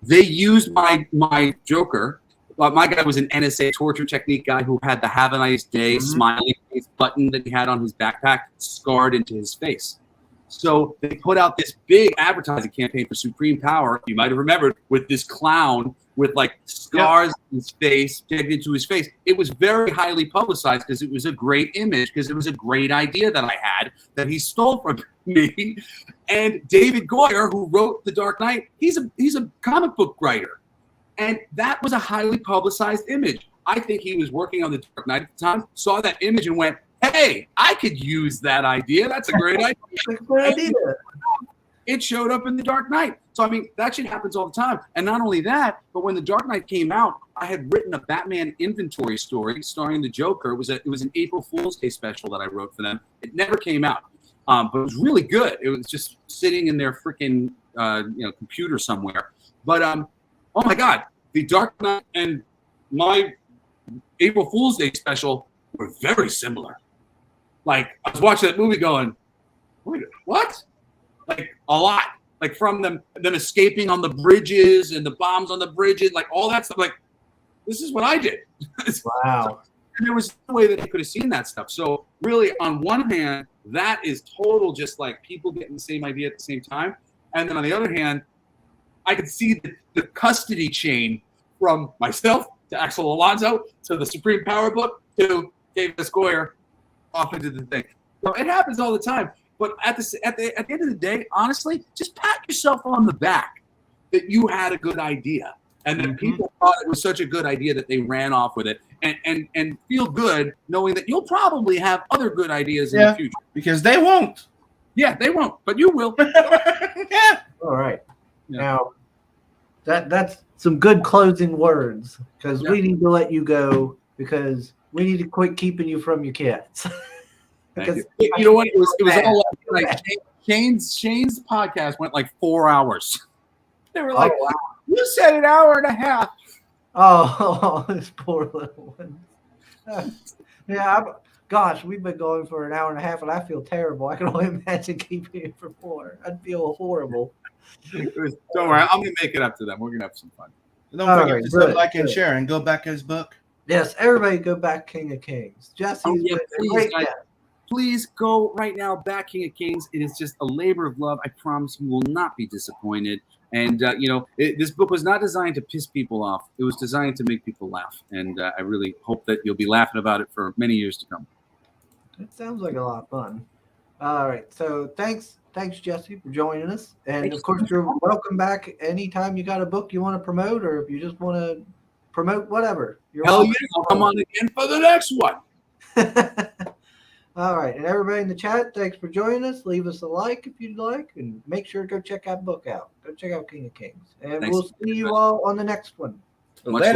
they used my Joker. My guy was an NSA torture technique guy who had the "Have a nice day" smiley face button that he had on his backpack scarred into his face. So they put out this big advertising campaign for Supreme Power. You might have remembered, with this clown with like scars in his face, pegged into his face. It was very highly publicized because it was a great image, because it was a great idea that I had that he stole from me. And David Goyer, who wrote The Dark Knight, he's a comic book writer. And that was a highly publicized image. I think he was working on The Dark Knight at the time, saw that image and went, hey, I could use that idea. That's a great idea. it showed up in The Dark Knight. So, I mean, that shit happens all the time. And not only that, but when The Dark Knight came out, I had written a Batman inventory story starring the Joker. It was an April Fool's Day special that I wrote for them. It never came out, but it was really good. It was just sitting in their freaking computer somewhere. But oh my God, The Dark Knight and my April Fool's Day special were very similar. Like, I was watching that movie going, wait, what? Like, a lot. Like, from them escaping on the bridges and the bombs on the bridges, like, all that stuff. Like, this is what I did. Wow. And there was no way that I could have seen that stuff. So, really, on one hand, that is total just, like, people getting the same idea at the same time. And then on the other hand, I could see the custody chain from myself to Axel Alonso to the Supreme Power Book to David S. Goyer off into the thing. So it happens all the time. But at the end of the day, honestly, just pat yourself on the back that you had a good idea and that people thought it was such a good idea that they ran off with it, and feel good knowing that you'll probably have other good ideas in the future. Because they won't. Yeah, they won't, but you will. Yeah. All right. Yeah. Now, that's some good closing words because we need to let you go because we need to quit keeping you from your kids. Because you know what? It was all like Shane's podcast went like 4 hours. They were like, wow. You said an hour and a half. Oh, this poor little one. Gosh, we've been going for an hour and a half, and I feel terrible. I can only imagine keeping it for 4. I'd feel horrible. Don't worry, I'm gonna make it up to them. We're gonna have some fun. Don't forget to sub, like, and share, and go back his book. Yes, everybody go back King of Kings. Jesse's been a great guest. Please go right now back King of Kings. It is just a labor of love. I promise you will not be disappointed. And, this book was not designed to piss people off. It was designed to make people laugh. And I really hope that you'll be laughing about it for many years to come. That sounds like a lot of fun. All right. So thanks, Jesse, for joining us. And, of course, you're welcome back anytime you got a book you want to promote or if you just want to promote whatever. Hell yeah, I'll come on again for the next one. All right. And everybody in the chat, thanks for joining us. Leave us a like if you'd like. And make sure to go check that book out. Go check out King of Kings. And we'll see you all on the next one. Much